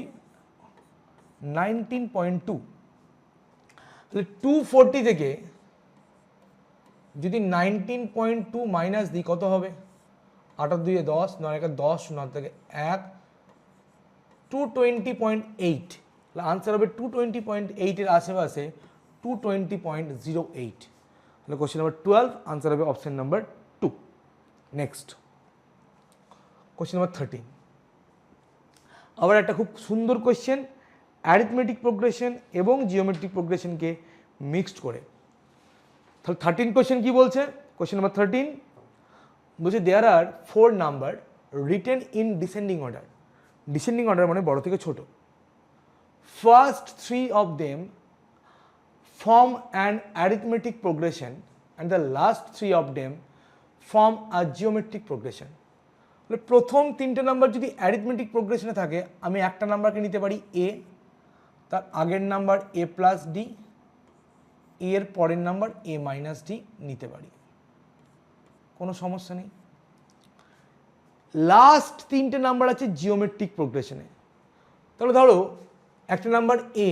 19.2। তাহলে 240 থেকে যদি 19.2 মাইনাস দিই কত হবে? 8 2 10, 9 1 10, 9 থেকে 1, 220.8। তাহলে আনসার হবে 220.8 এর আশেপাশে 220.08। তাহলে কোশ্চেন নাম্বার 12 আনসার হবে option number 2। Next question number 13, আবার একটা খুব সুন্দর কোয়েশ্চেন, অ্যারিথমেটিক প্রোগ্রেশন এবং জিওমেট্রিক প্রোগ্রেশনকে মিক্সড করে। তাহলে 13 কোয়েশ্চেন কি বলছে? কোয়েশ্চেন নাম্বার 13 বলছে দেয়ার আর 4 number written in descending order. Descending order মানে বড় থেকে ছোট। First 3 of them form an arithmetic progression and the last 3 of them form a geometric progression. প্রথম 3টে নাম্বার যদি অ্যারিথমেটিক প্রোগ্রেশনে থাকে, আমি একটা নাম্বারকে নিতে পারি এ, তার আগের নাম্বার এ প্লাস ডি, এর পরের নাম্বার এ মাইনাস ডি নিতে পারি, কোনো সমস্যা নেই। লাস্ট 3টে নাম্বার আছে জিওমেট্রিক প্রোগ্রেশনে। তাহলে ধরো একটা নাম্বার এ,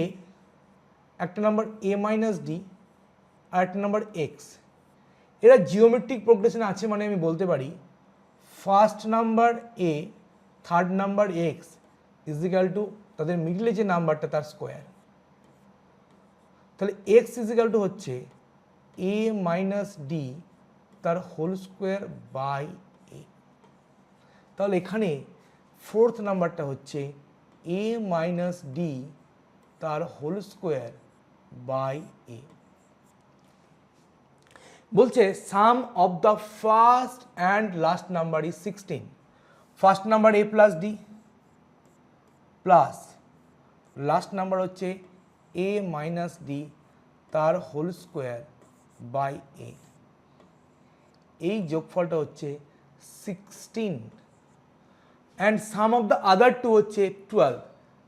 একটা নাম্বার এ মাইনাস ডি, আর একটা নাম্বার এক্স, এরা জিওমেট্রিক প্রোগ্রেশনে আছে মানে আমি বলতে পারি first number A, third number x is equal two তাদের মিডলে যে নাম্বারটা তার স্কোয়ার। তাহলে এক্স ইজ ইকাল টু হচ্ছে এ মাইনাস ডি তার হোল স্কোয়ার বাই এ। তাহলে এখানে ফোর্থ নাম্বারটা হচ্ছে এ মাইনাস ডি তার হোল স্কোয়ার বাই এ। বলছে sum of the first and last number is 16। First number A plus D plus last number হচ্ছে A minus D তার whole square by A. এই যোগফলটা হচ্ছে 16 and sum of the other two হচ্ছে 12।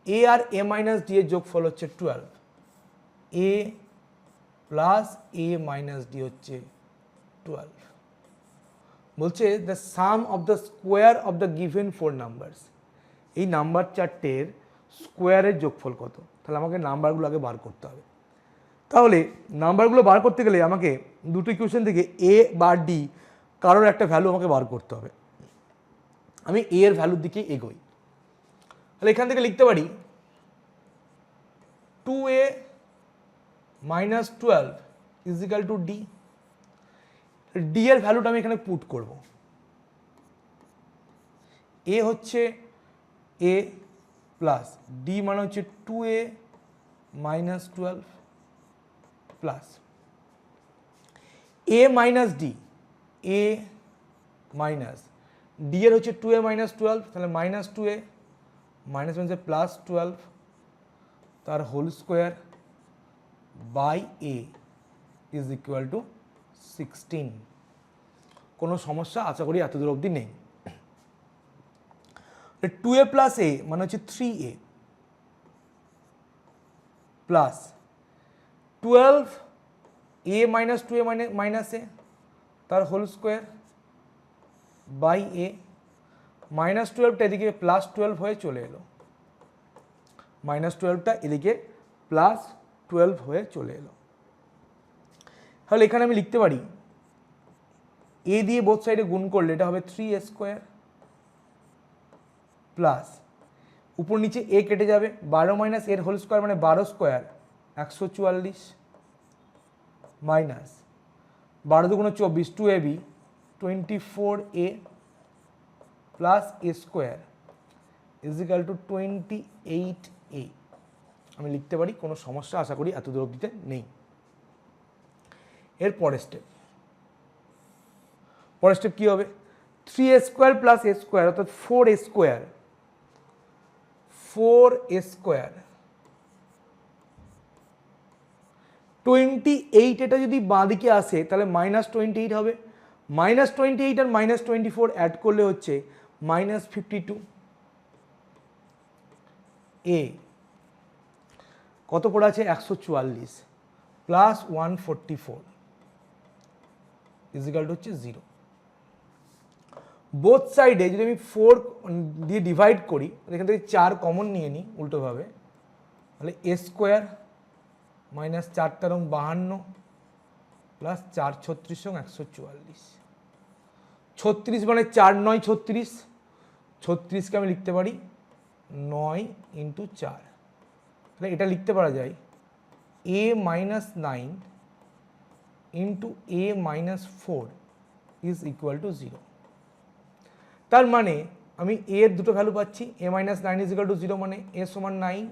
এ আর এ minus D এর যোগফল হচ্ছে 12, এ plus এ minus D হচ্ছে 12। বলছে the some of the square of the given 4 numbers. এই নাম্বার চারটের স্কোয়ারের যোগফল কত? তাহলে আমাকে নাম্বারগুলো আগে বার করতে হবে। তাহলে নাম্বারগুলো বার করতে গেলে আমাকে দুটো ইকুয়েশন থেকে এ বা ডি কারোর একটা ভ্যালু আমাকে বার করতে হবে। আমি এ এর ভ্যালুর দিকে এগোই। তাহলে এখান থেকে লিখতে পারি 2a minus 12 is equal two D. D এর ভ্যালুটা আমি এখানে পুট করব। এ হচ্ছে এ প্লাস ডি মানে হচ্ছে 2a মাইনাস 12 প্লাস এ মাইনাস ডি, এ মাইনাস ডি এর হচ্ছে 2a মাইনাস 12, তাহলে মাইনাস 2a মাইনাস মানে প্লাস 12 তার whole square by A is equal to 16। কোনো সমস্যা আশা করি এত দূর অবধি নেই। 2a প্লাস এ মানে হচ্ছে 3a plus 12 A minus 2a minus A তার whole square by A, minus 12টা এদিকে প্লাস 12 হয়ে চলে এলো, মাইনাস 12টা এদিকে প্লাস 12 হয়ে চলে এলো। তাহলে এখানে আমি লিখতে পারি এ দিয়ে বোথ সাইডে গুণ করলে এটা হবে 3a স্কোয়ার প্লাস উপর নিচে এ কেটে যাবে, 12 মাইনাস এর হোল স্কোয়ার মানে 12 স্কোয়ার 144 মাইনাস 12 দুগুণ 24 2ab 24a plus A square is equal two 28a। আমি লিখতে পারি, কোনো সমস্যা আশা করি এত দূর অবধিতে নেই। এর পরের স্টেপ কী হবে? 3a স্কোয়ার প্লাস এ স্কোয়ার অর্থাৎ 4a স্কোয়ার, 4a স্কোয়ার 28, এটা যদি বাঁ দিকে আসে তাহলে মাইনাস 28 হবে, মাইনাস 28 আর মাইনাস 24 অ্যাড করলে হচ্ছে মাইনাস 52। এ কত পড়ে আছে? 144 প্লাস 144 ইজিক্যাল টু হচ্ছে 0। বোথ সাইডে যদি আমি 4 দিয়ে ডিভাইড করি, এখান থেকে 4 কমন নিয়ে নিই উল্টোভাবে, তাহলে এ স্কোয়ার মাইনাস 4 তেরং 52 প্লাস 4 36 144, 36 মানে 4 9 36, 36কে আমি লিখতে পারি 9 ইন্টু 4, তাহলে এটা লিখতে পারা যায় a minus 9 into a minus 4 is equal two 0। তার মানে আমি a এর দুটো ভ্যালু পাচ্ছি, a minus 9 is equal two 0 মানে a সমান 9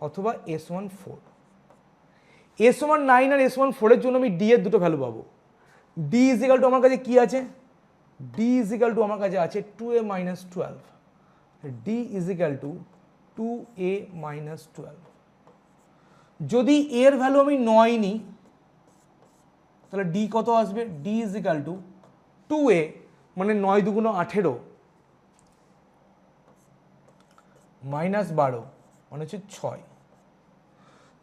অথবা a সমান 4। a সমান 9 আর a সমান 4 এর জন্য আমি d এর দুটো ভ্যালু পাবো। d ইজ ইকুয়াল টু আমার কাছে কি আছে? d ইজ ইকুয়াল টু আমার কাছে আছে 2a minus 12, d is equal two 2a minus 12। যদি এর ভ্যালু আমি 9 নিই তাহলে d কত আসবে? d is equal two 2a মানে 9 দুগুণ 18 মাইনাস 12 মানে হচ্ছে 6।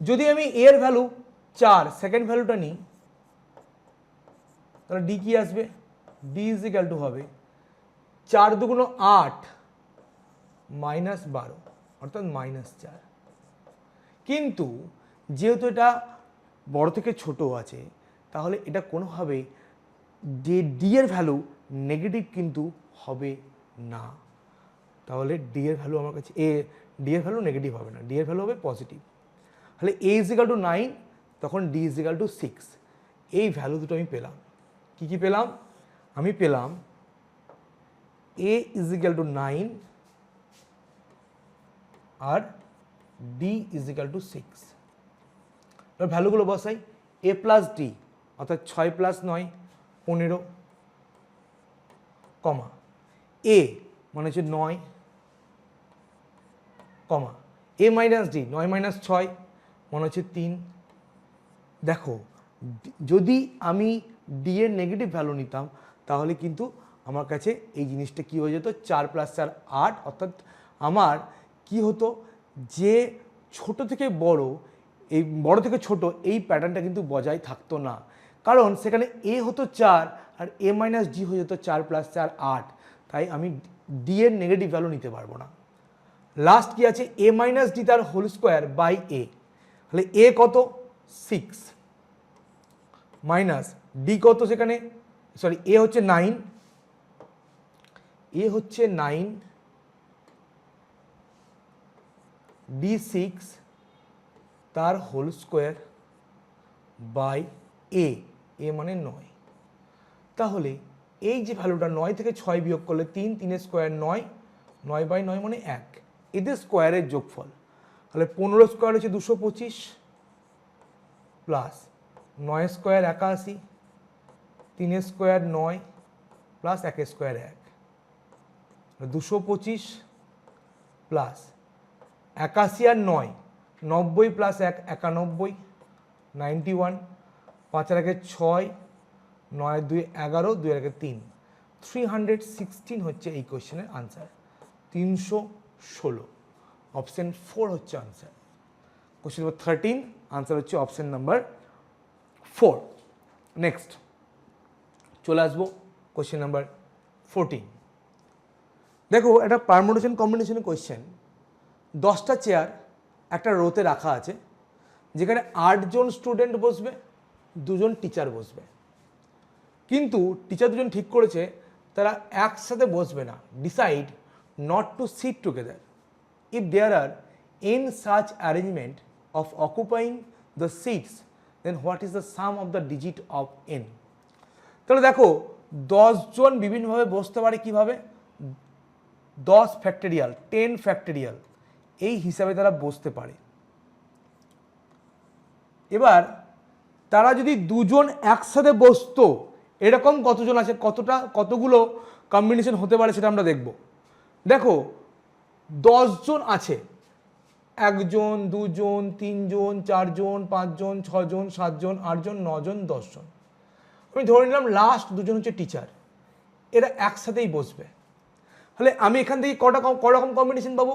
যদি আমি এর ভ্যালু 4 সেকেন্ড ভ্যালুটা নিই তাহলে d কি আসবে? d ইজ ইকুয়াল টু হবে 4 দুগুণ 8 মাইনাস 12 অর্থাৎ মাইনাস 4। কিন্তু যেহেতু এটা বড় থেকে ছোট আছে তাহলে এটা কোনোভাবে যে ডি এর ভ্যালু নেগেটিভ কিন্তু হবে না, তাহলে ডি এর ভ্যালু আমার কাছে ডি এর ভ্যালু নেগেটিভ হবে না, ডি এর ভ্যালু হবে পজিটিভ। তাহলে এ ইজ ইকাল টু 9, তখন ডি ইজ ইকাল টু 6। এই ভ্যালু দুটো আমি পেলাম। কি কি পেলাম? আমি পেলাম এ ইজ ইকাল টু 9 আর ডি ইজ ইকাল টু 6। এবার ভ্যালুগুলো বসাই, এ প্লাস ডি অর্থাৎ 6 প্লাস 9 15, কমা এ মানে হচ্ছে 9, কমা এ মাইনাস ডি 9 মাইনাস 6 মনে হচ্ছে 3। দেখো যদি আমি ডি এর নেগেটিভ ভ্যালু নিতাম তাহলে কিন্তু আমার কাছে এই জিনিসটা কি হয়ে যেত? 4 প্লাস 4 8, অর্থাৎ আমার কি হতো যে ছোট থেকে বড়, এই বড় থেকে ছোট এই প্যাটার্নটা কিন্তু বজায় থাকতো না, কারণ সেখানে এ হতো 4 আর এ মাইনাস ডি হয়ে যেত 4 প্লাস 4 8, তাই আমি ডি এর নেগেটিভ ভ্যালু নিতে পারবো না। লাস্ট কি আছে? এ মাইনাস ডি তার হোল স্কোয়ার বাই এ, তাহলে এ কত? 6 মাইনাস ডি কত? সেখানে সরি এ হচ্ছে 9, এ হচ্ছে 9, ডি 6 তার হোল স্কোয়ার বাই এ, এ মানে 9। তাহলে এই যে ভ্যালুটা 9 থেকে 6 বিয়োগ করলে 3, 3 স্কোয়ার 9, 9/9 মানে 1, এদের স্কোয়ারের যোগফল। তাহলে 15 স্কোয়ার হচ্ছে 225 plus 9 square 81, 3 square 9 plus 1 square 1, 225 plus 81 আর 9, 90 প্লাস 1 91, 91, 5 আর 1 6, 9 আর 2 11, 2 আর 1 3, 316 হচ্ছে এই কোয়েশ্চেনের আনসার। 316, অপশন 4 হচ্ছে আনসার। কোয়েশ্চেন নাম্বার 13, আনসার হচ্ছে অপশন নাম্বার 4। নেক্সট চলে আসবো কোয়েশ্চেন নাম্বার 14। দেখো একটা পারমুটেশন কম্বিনেশনের কোয়েশ্চেন। 10টা চেয়ার একটা রোতে রাখা আছে, যেখানে 8 জন স্টুডেন্ট বসবে, 2 জন টিচার বসবে। কিন্তু টিচার 2 জন ঠিক করেছে তারা একসাথে বসবে না, decide not to sit together. If there are in such arrangement of occupying the seats, then what is the sum of the digit of n? তাহলে দেখো 10 জন বিভিন্নভাবে বসতে পারে কিভাবে, 10 ফ্যাক্টরিয়াল 10 ফ্যাক্টরিয়াল এই হিসাবে তারা বসতে পারে। এবার তারা যদি 2 জন একসাথে বসতো, এরকম কতজন আছে, কতগুলো কম্বিনেশন হতে পারে সেটা আমরা দেখব। দেখো 10 জন আছে, 1 জন 2 জন 3 জন 4 জন 5 জন 6 জন 7 জন 8 জন 9 জন 10 জন। আমি ধরে নিলাম লাস্ট 2 জন হচ্ছে টিচার, এরা একসাথেই বসবে। তাহলে আমি এখান থেকে করকম কম্বিনেশন পাবো,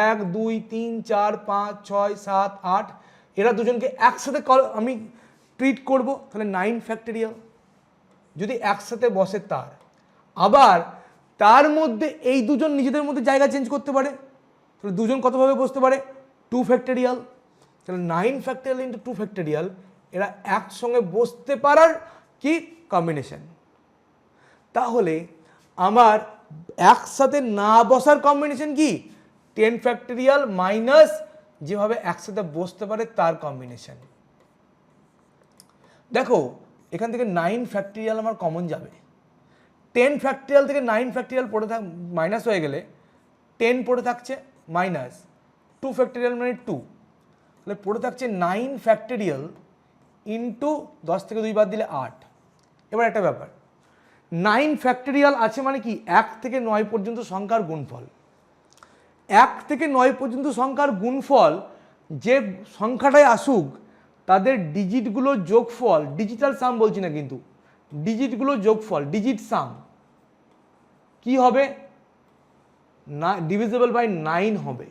1 2 3 4 5 6 7 8, এরা দুজনকে একসাথে আমি ট্রিট করব, তাহলে 9 ফ্যাক্টরিয়াল যদি একসাথে বসে তার। আবার তার মধ্যে এই 2 জন নিজেদের মধ্যে জায়গা চেঞ্জ করতে পারে, তাহলে 2 জন কতভাবে বসতে পারে, 2 ফ্যাক্টরিয়াল। তাহলে 9 ফ্যাক্টরিয়াল ইন্টু 2 ফ্যাক্টরিয়াল, এরা একসঙ্গে বসতে পারার কি কম্বিনেশন। তাহলে আমার একসাথে না বসার কম্বিনেশন কি, 10 ফ্যাক্টরিয়াল মাইনাস যেভাবে একসাথে বসতে পারে তার কম্বিনেশন। দেখো এখান থেকে 9 ফ্যাক্টরিয়াল আমার কমন যাবে, 10 ফ্যাক্টরিয়াল থেকে 9 ফ্যাক্টরিয়াল পড়ে মাইনাস হয়ে গেলে 10 পড়ে থাকছে মাইনাস 2 ফ্যাক্টরিয়াল মানে 2, তাহলে পড়ে থাকছে 9 ফ্যাক্টরিয়াল ইন্টু 10 থেকে 2 বাদ দিলে 8। এবার একটা ব্যাপার, 9 ফ্যাক্টরিয়াল আছে মানে কি 1 থেকে 9 পর্যন্ত সংখ্যার গুণফল। 1 থেকে 9 পর্যন্ত সংখ্যার গুণফল যে সংখ্যাটাই আসুক তাদের ডিজিটগুলো যোগফল, ডিজিটাল সাম বলছি না কিন্তু, ডিজিটগুলো যোগফল ডিজিট সাম কি হবে, না ডিভিজিবল বাই 9 হবে।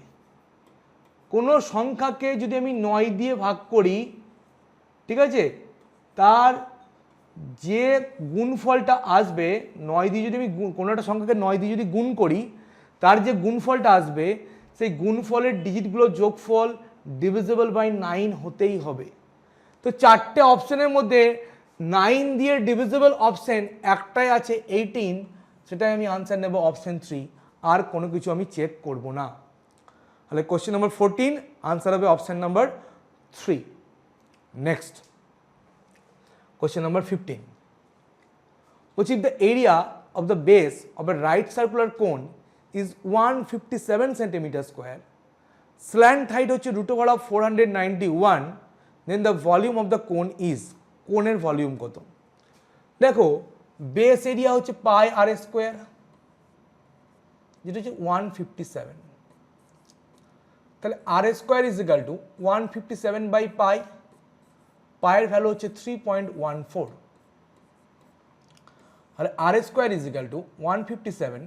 কোনো সংখ্যাকে যদি আমি 9 দিয়ে ভাগ করি, ঠিক আছে, তার যে গুণফলটা আসবে 9 দিয়ে যদি আমি কোনো একটা সংখ্যাকে 9 দিয়ে যদি গুণ করি, তার যে গুণফলটা আসবে সেই গুণফলের ডিজিটগুলো যোগফল ডিভিজিবল বাই 9 হতেই হবে। তো 4টে অপশনের মধ্যে 9 দিয়ে ডিভিজিবল অপশন একটাই আছে 18, সেটাই আমি আনসার নেব অপশন 3, আর কোনো কিছু আমি চেক করব না। তাহলে কোশ্চেন নাম্বার 14 আনসার হবে option number 3। Next question number 15, which if the area of the base of a right circular cone is 157 centimeter square, slant height হচ্ছে √491, then the volume of the cone is, কোনের volume কত। দেখো base area হচ্ছে পাই আর square, যেটা হচ্ছে 157, তাহলে R square is equal to 157 by pi, পায়ের value হচ্ছে 3.14, তাহলে R square is equal to 157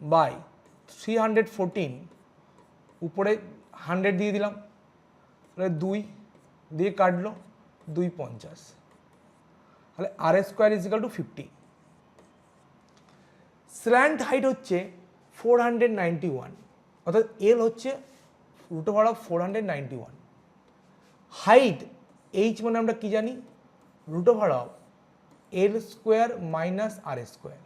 by 314, উপরে 100 দিয়ে দিলাম, তাহলে 2 দিয়ে কাটলো 250, তাহলে R square is equal to 50। Slant height হচ্ছে 491, অর্থাৎ এল হচ্ছে √491, হাইট এইচ মানে আমরা কি জানি, √এল স্কোয়ার মাইনাস আর স্কোয়ার।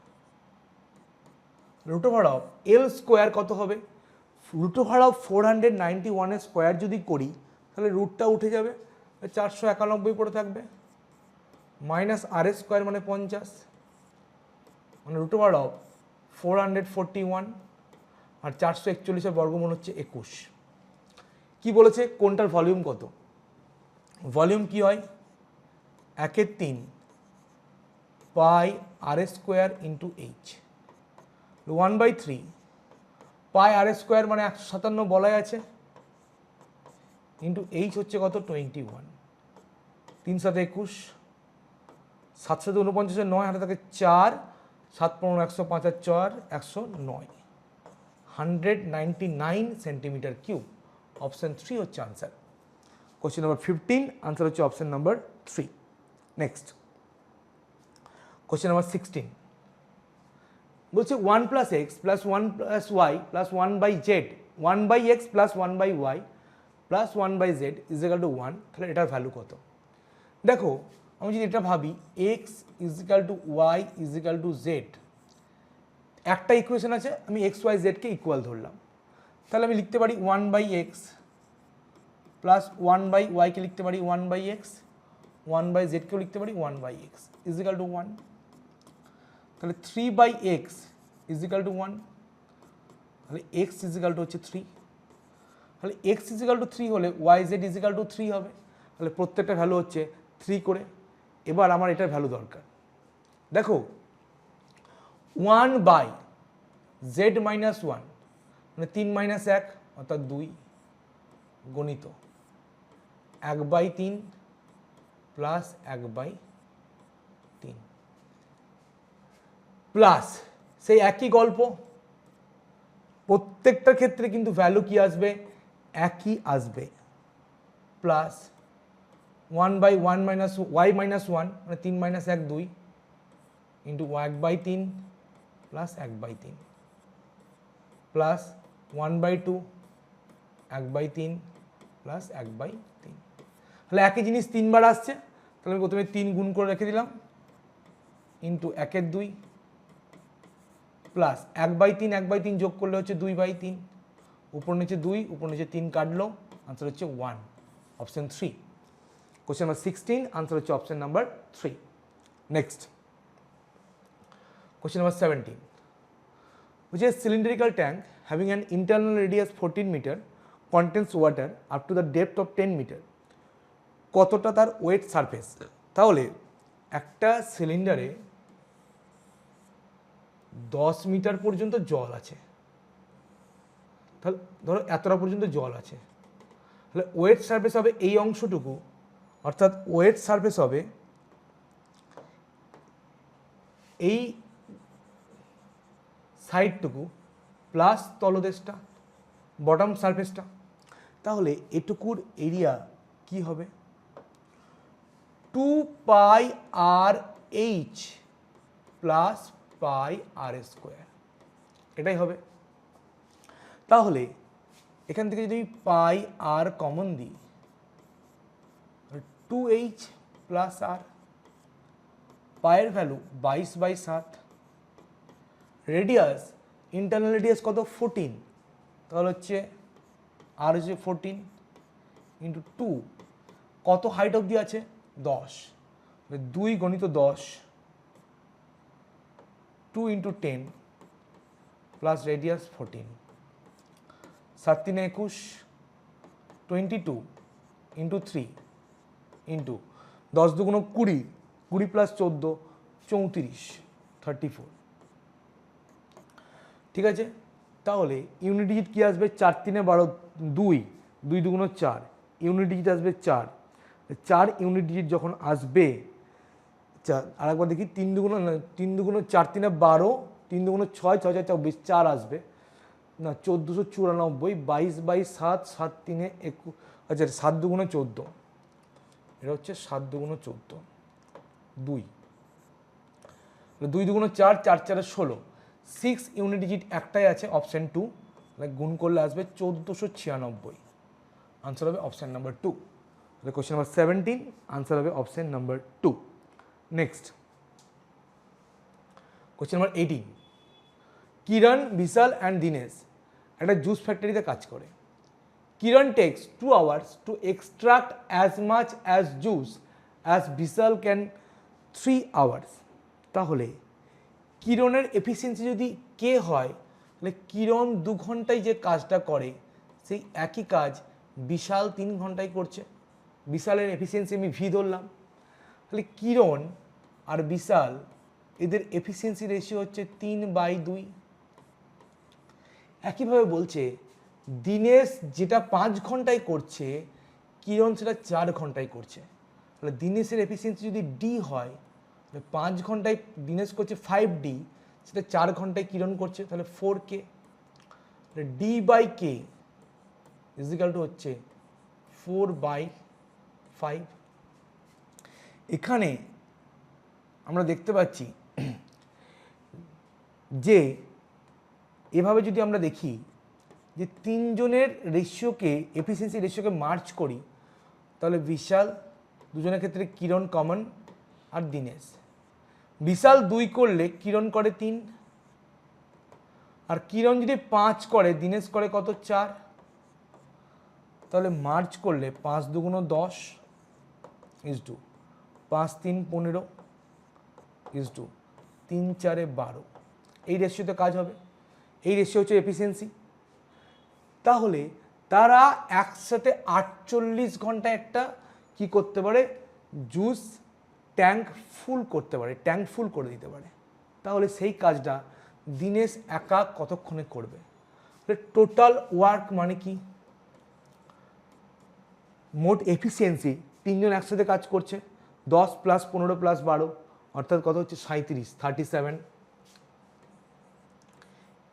√এল স্কোয়ার কত হবে, √491 এর স্কোয়ার যদি করি তাহলে রুটটা উঠে যাবে, 491 পড়ে থাকবে, মাইনাস আর স্কোয়ার মানে 50, মানে রুট ওভার অফ 441, আর 441 বর্গমূল হচ্ছে 21। কি বলেছে কোনটার ভলিউম কত? ভলিউম কি হয় 1/3 পাই আর স্কোয়ার ইন্টু এইচ, 1/3 পাই আর স্কোয়ার মানে 157 বলাই আছে, ইন্টু এইচ হচ্ছে কত 21, 3 7 21, 7 7 49, 9 হাতে থাকে 4, 7 15 105 আর 4 109, 199 সেন্টিমিটার কিউব। অপশন 3 হচ্ছে আনসার। কোশ্চেন নাম্বার 15 আনসার হচ্ছে option number 3। Next question number 16 বলছে 1 plus x plus 1 plus y plus 1 by z, 1 by x plus 1 by y plus 1 by z is equal to 1, তাহলে এটার value কত? দেখো আমি যদি এটা ভাবি x is equal to y is equal to z, একটা ইকুয়েশন আছে, আমি এক্স ওয়াই জেডকে ইকুয়াল ধরলাম, তাহলে আমি লিখতে পারি 1 বাই এক্স প্লাস 1 বাই ওয়াইকে লিখতে পারি 1 বাই এক্স, 1 বাই জেডকেও লিখতে পারি 1 by x is equal to 1, তাহলে 3 by x is equal to 1, তাহলে এক্স ইজ ইকাল টু হচ্ছে 3, তাহলে এক্স ইজ ইকাল টু 3 হলে y z is equal to 3 হবে, তাহলে প্রত্যেকটা ভ্যালু হচ্ছে 3 করে। এবার আমার এটার ভ্যালু দরকার, দেখো 1 বাই জেড মাইনাস 1 মানে 3 মাইনাস 1 অর্থাৎ 2 গণিত 1/3 প্লাস 1/3 প্লাস সেই একই গল্প, প্রত্যেকটার ক্ষেত্রে কিন্তু ভ্যালু কি আসবে একই আসবে, plus 1 by 1 minus y minus 1 মানে 3 minus 1 2 into 1/3 plus 1/3 plus 1/2 1/3 plus 1/3, তাহলে একই জিনিস 3 বার আসছে, তাহলে আমি প্রথমে 3 গুণ করে রেখে দিলাম ইন্টু 1/2 প্লাস 1/3 1/3 যোগ করলে হচ্ছে 2/3, উপর নিচে 2 উপর নিচে 3 কাটলো, আনসার হচ্ছে 1, অপশন 3। কোশ্চেন নাম্বার 16 আনসার হচ্ছে option number 3। Next question number 17 which is cylindrical tank having an internal radius 14 meter contains water up to the depth of 10 meter, কতটা তার ওয়েট সারফেস? তাহলে একটা সিলিন্ডারে 10 মিটার পর্যন্ত জল আছে, তাহলে ধরো এতটা পর্যন্ত জল আছে, তাহলে ওয়েট সারফেস হবে এই অংশটুকু, অর্থাৎ ওয়েট সারফেস হবে এই সাইডটুকু প্লাস তলদেশটা বটম সারফেসটা, তাহলে এটুকুর এরিয়া কি হবে 2 পাই আর এইচ প্লাস পাই আর স্কোয়ার, এটাই হবে। তাহলে এখান থেকে যদি পাই আর কমন দিই 2h প্লাস আর, পায়ের ভ্যালু 22/7, রেডিয়াস ইন্টারনাল রেডিয়াস কত 14, তাহলে হচ্ছে আর হচ্ছে 14 ইন্টু 2, কত হাইট অবধি আছে 10, 2 গণিত 10, 2 into 10 plus radius 14, 7 3 21, 22 into 3 into 10 2 20, 20 plus 14 34, 34, ঠিক আছে। তাহলে ইউনিট ডিজিট কী আসবে 4 3 12 2, 2 2 4, ইউনিট ডিজিট আসবে 4, 4 ইউনিট ডিজিট যখন আসবে, আর একবার দেখি 3 2 4 3 12, 3 2 6 6 4 24, 4 আসবে না 1494, 22/7, 7 3 21, আচ্ছা 7 2 14, এটা হচ্ছে 7 2 14 2, 2 2 4, 4 4 16, 6 ইউনিট ডিজিট একটাই আছে অপশন 2, গুণ করলে আসবে 1496, আনসার হবে অপশন নাম্বার 2। তাহলে কোশ্চেন নাম্বার 17 আনসার হবে option number 2। Next question number 18, Kiran Vishal and Dinesh একটা জুস ফ্যাক্টরিতে কাজ করে। Kiran takes 2 hours to extract as much as juice as Vishal can 3 hours, তাহলে কিরণের এফিসিয়েন্সি যদি কে হয়, তাহলে কিরণ 2 ঘন্টায় যে কাজটা করে সেই একই কাজ বিশাল 3 ঘন্টায় করছে। বিশালের এফিসিয়েন্সি আমি ভি ধরলাম, তাহলে কিরণ আর বিশাল এদের এফিসিয়েন্সি রেশিও হচ্ছে 3/2। একইভাবে বলছে দিনেশ যেটা 5 ঘন্টায় করছে কিরণ সেটা 4 ঘন্টায় করছে। তাহলে দিনেশের এফিসিয়েন্সি যদি ডি হয়, তাহলে 5 ঘন্টায় দিনেশ করছে 5D, সেটা 4 ঘন্টায় কিরণ করছে, তাহলে 4K। D/K ইজিক্যাল টু হচ্ছে 4/5। এখানে আমরা দেখতে পাচ্ছি যে এভাবে যদি আমরা দেখি যে 3 জনের রেশিওকে এফিসিয়েন্সি রেশিওকে মার্চ করি, তাহলে বিশাল, দুজনের ক্ষেত্রে কিরণ কমন আর দিনেশ। বিশাল 2 করলে কিরণ করে 3, আর কিরণ যদি 5 করে দিনেশ করে কত 4। তাহলে মার্চ করলে 5 2 10 ইজ টু 5 3 15 ইজ টু 3 4 12। এই রেশিওতে কাজ হবে, এই রেশিও হচ্ছে এফিসিয়েন্সি। তাহলে তারা একসাথে 48 ঘন্টায় একটা কি করতে পারে, জুস ট্যাঙ্ক ফুল করতে পারে, ট্যাঙ্ক ফুল করে দিতে পারে। তাহলে সেই কাজটা দিনেশ একা কতক্ষণে করবে? টোটাল ওয়ার্ক মানে কি, মোট এফিসিয়েন্সি 3 জন একসাথে কাজ করছে, 10 + 15 + 12 অর্থাৎ কত হচ্ছে 37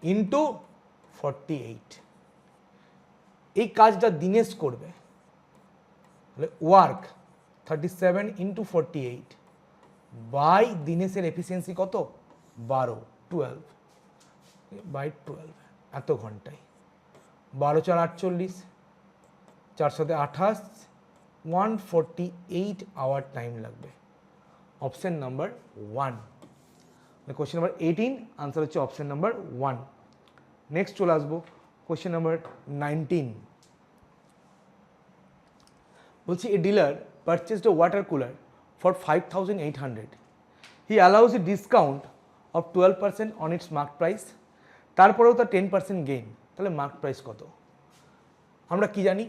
ইন্টু 48। এই কাজটা দিনেশ করবে, তাহলে ওয়ার্ক 37 ইন্টু 48 বাই দিনেশের এফিসিয়েন্সি কত 12 এত ঘন্টায়। 12 × 4 = 48, 4 × 7 = 28, 148 আওয়ার টাইম লাগবে। Option number 1। Question number 18 answer হচ্ছে অপশন নাম্বার 1। নেক্সট চলে আসবো কোয়েশ্চেন নাম্বার 19। বলছি এ dealer purchased a water cooler for 5800। He allows A discount of 12% on it's mark price. তারপরেও তার 10% গেইন, তাহলে মার্ক প্রাইস কত? আমরা কি জানি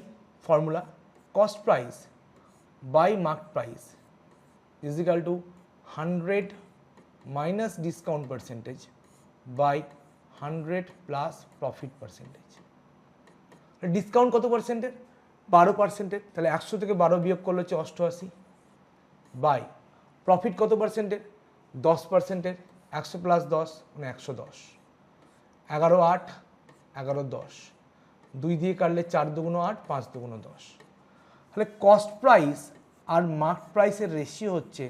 formula, cost price by mark price is equal to 100 minus discount percentage by 100 plus profit percentage. Discount কত পার্সেন্টের? 12%। তাহলে 100 থেকে 12 বিয়োগ করলে হচ্ছে 88 বাই প্রফিট কত পার্সেন্টের? 10%। 100 + 10 মানে 110। 11 8 11 10, 2 দিয়ে কাটলে 4 2 8 5 2 10। তাহলে কস্ট প্রাইস আর মার্ক প্রাইসের রেশিও হচ্ছে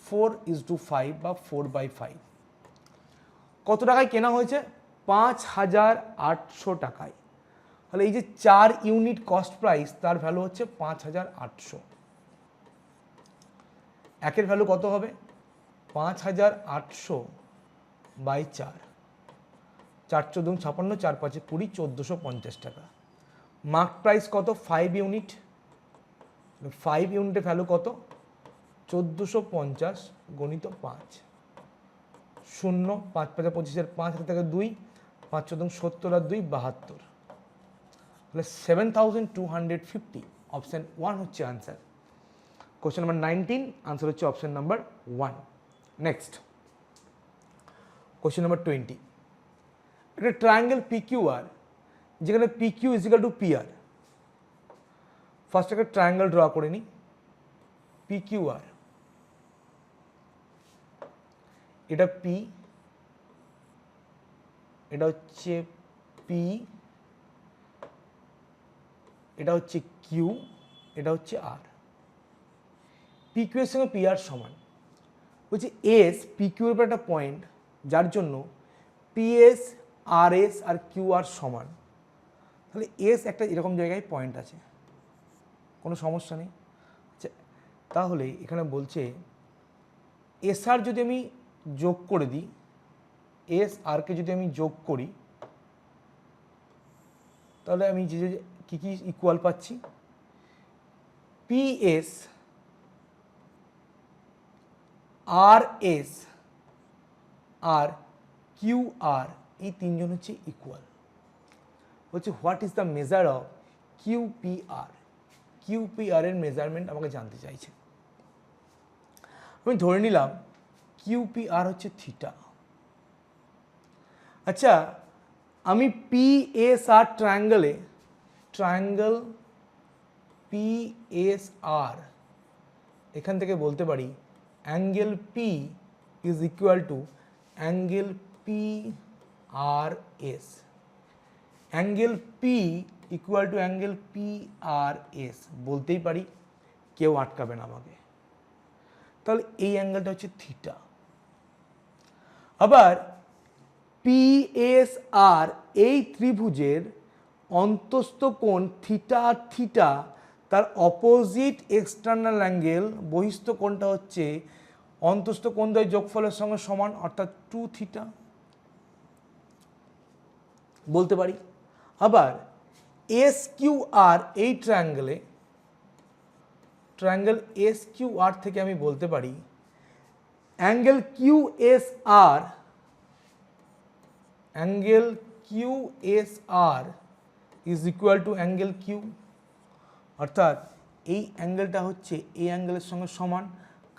4:5 বা 4/5। কত টাকায় কেনা হয়েছে? 5800 টাকায়। তাহলে এই যে 4 ইউনিট কস্ট প্রাইস তার ভ্যালু হচ্ছে 5800। একের ভ্যালু কত হবে? 5800 বাই 4, 4 × 4 = 56, 4 × 5 = 20, 1450 টাকা। মার্ক প্রাইস কত? 5 ইউনিট। 5 ইউনিটের ভ্যালু কত? 1450 × 5, 0 5 5 25, 5 থেকে 2, 5 14 70 আর 2 72। তাহলে 7250। অপশন 1 হচ্ছে আনসার। কোশ্চেন নাম্বার 19 আনসার হচ্ছে option number 1। Next question number 20। একটা ট্রায়াঙ্গেল PQR যেখানে PQ = PR। ফার্স্ট একটা ট্রায়াঙ্গেল ড্র করে নিই। PQR, এটা P, এটা হচ্ছে P, এটা হচ্ছে Q, এটা হচ্ছে R। PQ এর সঙ্গে PR সমান। বলছি S PQ এর উপর একটা পয়েন্ট যার জন্য PS RS আর QR সমান। তাহলে S একটা এরকম জায়গায় পয়েন্ট আছে, কোনো সমস্যা নেই। আচ্ছা, তাহলে এখানে বলছে SR যদি আমি যোগ করে দিই, SRকে যদি আমি যোগ করি, তাহলে আমি যে কী কী ইকুয়াল পাচ্ছি, PS RS আর কিউ আর এই তিনজন হচ্ছে ইকুয়াল। বলছে what is the measure of QPR, QPR এর মেজারমেন্ট আমাকে জানতে চাইছে। আমি ধরে নিলাম কিউপিআর হচ্ছে থিটা। আচ্ছা, আমি পিএসআর ট্রায়াঙ্গেল পিএসআর এখান থেকে বলতে পারি angle P is equal to angle PRS. Angle P equal to angle PRS বলতেই পারি, কেউ আটকাবে না আমাকে। তাহলে এই অ্যাঙ্গেলটা হচ্ছে থিটা। আবার পিএসআর এই ত্রিভুজের অন্তস্থ কোণ থিটা আর থিটা, তার অপোজিট এক্সটার্নাল অ্যাঙ্গেল বহিস্থ কোণটা হচ্ছে অন্তস্থ কোণদ্বয় যোগফলের সঙ্গে সমান, অর্থাৎ 2 থিটা বলতে পারি। আবার এস কিউ আর এই ট্রায়াঙ্গেল SQR থেকে আমি বলতে পারি angle QSR is equal to angle Q, অর্থাৎ এই অ্যাঙ্গেলটা হচ্ছে এই অ্যাঙ্গেলের সঙ্গে সমান,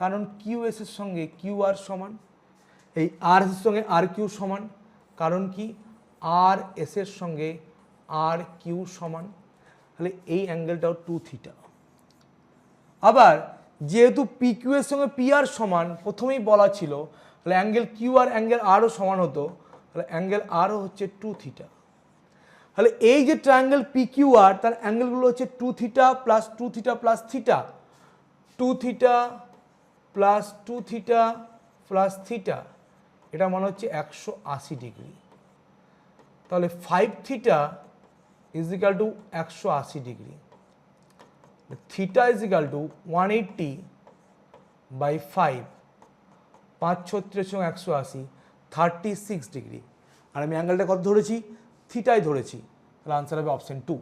কারণ QS এর সঙ্গে QR সমান, এই RS এর সঙ্গে RQ সমান, কারণ কি RS এর সঙ্গে RQ সমান। তাহলে এই অ্যাঙ্গেলটাও 2 থিটা। আবার যেহেতু PQ এর সঙ্গে PR সমান প্রথমেই বলা ছিল, তাহলে অ্যাঙ্গেল QR অ্যাঙ্গেল Rও সমান হতো, তাহলে অ্যাঙ্গেল Rও হচ্ছে 2 থিটা। তাহলে এই যে ট্রায়াঙ্গেল PQR তার অ্যাঙ্গেলগুলো হচ্ছে 2 theta plus 2 theta plus theta, 2 theta plus 2 theta plus theta, এটা মনে হচ্ছে 180 ডিগ্রি। তাহলে 5 theta is equal to 180 degree. Theta is equal to 180 by 5, 5 36 180, 36 degree. আর আমি অ্যাঙ্গেলটা কত ধরেছি? থিটাই ধরেছি। তাহলে আনসার হবে অপশন 2।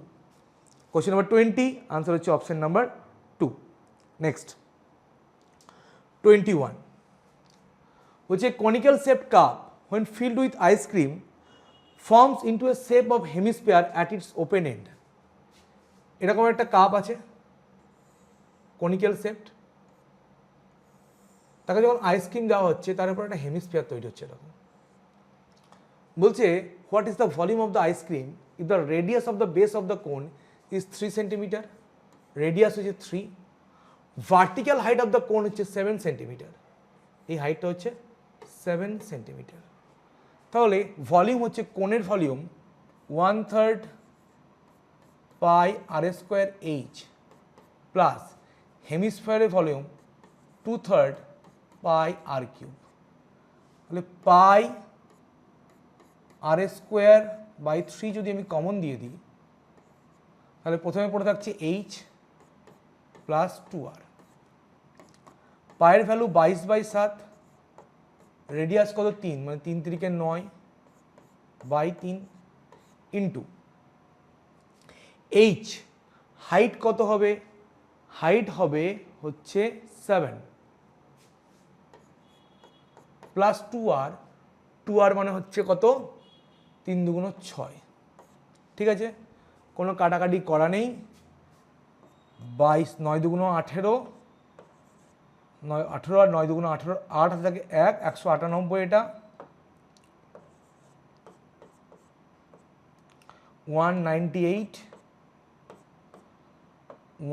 কোশ্চেন নাম্বার 20, আনসার হচ্ছে অপশন নাম্বার 2। নেক্সট 21 বলছে conical shaped cup when filled with ice cream forms into a shape of hemisphere at its open end। এরকম একটা কাপ আছে কনিক্যাল শেপড, তাকে যখন আইসক্রিম দেওয়া হচ্ছে তার উপর একটা হেমিস্ফিয়ার তৈরি হচ্ছে এরকম। বলছে what is the volume of the ice cream if the radius of the base of the কোন ইজ 3 সেন্টিমিটার, রেডিয়াস হচ্ছে 3, ভার্টিক্যাল হাইট অফ দ্য কোন হচ্ছে 7 সেন্টিমিটার, এই হাইটটা হচ্ছে 7 সেন্টিমিটার। তাহলে ভলিউম হচ্ছে কোণের ভলিউম 1/3 পাই আর স্কোয়ার এইচ প্লাস হেমিস্ফিয়ারের ভলিউম 2/3 পাই আর কিউব। তাহলে পাই আর স্কোয়ার বাই 3 যদি আমি কমন দিয়ে দিই, তাহলে প্রথমে পড়ে থাকছে এইচ প্লাস 2r। পায়ের ভ্যালু 22/7, রেডিয়াস কত 3, মানে 3 3 9 বাই 3 ইন্টু এইচ হাইট কত হবে? হাইট হবে হচ্ছে 7 প্লাস 2r, 2r মানে হচ্ছে কত? 3 2 6। ঠিক আছে, কোনো কাটাকাটি করা নেই। 22 9 2 18, 9 18 আর 9 2 18, 8 হাতে থাকে 1, 198 এটা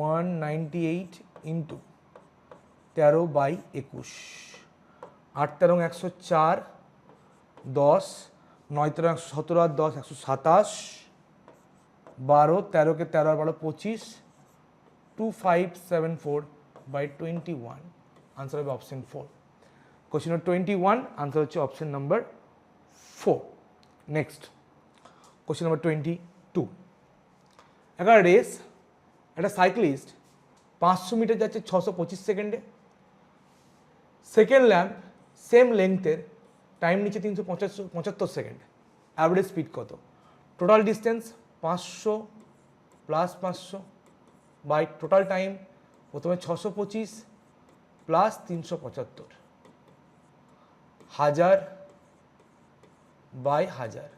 198 ইন্টু 13/21, 8 13 104, 10 9 13 117 আর 10 127, 12 13 কে 13 আর 12 25, 2574/21। আনসার হবে অপশন 4। কোশ্চেন নম্বর 21, আনসার হচ্ছে option number 4। Next question number 22। একটা রেস, একটা সাইক্লিস্ট 500 মিটার যাচ্ছে 625 সেকেন্ডে। সেকেন্ড ল্যাম্প সেম লেংথের, টাইম নিচ্ছে 375 সেকেন্ড। অ্যাভারেজ স্পিড কত? Total distance 500 plus 500 by total time, প্রথমে 625 প্লাস 375, 1000 বাই 1000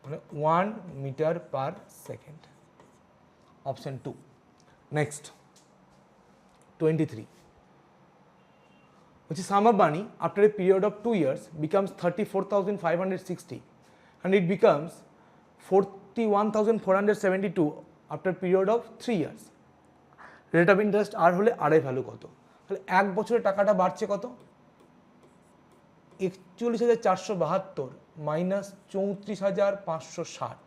মানে 1 metre per second. Option 2। Next 23 which is sum of money after a period of 2 years becomes 34,560 and it becomes 41,472 after a period of 3 years. Rate of interest R হলে R এর value কত? তাহলে এক বছরে টাকাটা বাড়ছে কত? 41,472 মাইনাস 34,560,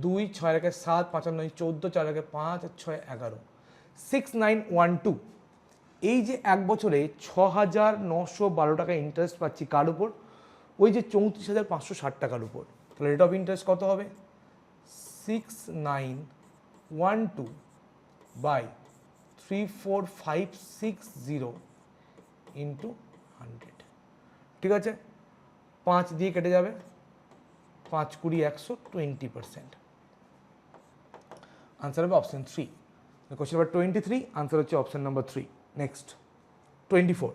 2 6 একে 7 5 9 14 4 একে 5 6 11 6912। এই যে এক বছরে 6,912 টাকা ইন্টারেস্ট পাচ্ছি কার উপর? ওই যে 34,560 টাকার উপর। তাহলে রেট অফ ইন্টারেস্ট কত হবে? 6912 বাই 34560 ইন্টু 100। ঠিক আছে, 5 দিয়ে কেটে যাবে, 5 20 100, 20%। আনসার হবে অপশন 3। কোশ্চেন নাম্বার 23, আনসার হচ্ছে অপশন নাম্বার 3। নেক্সট 24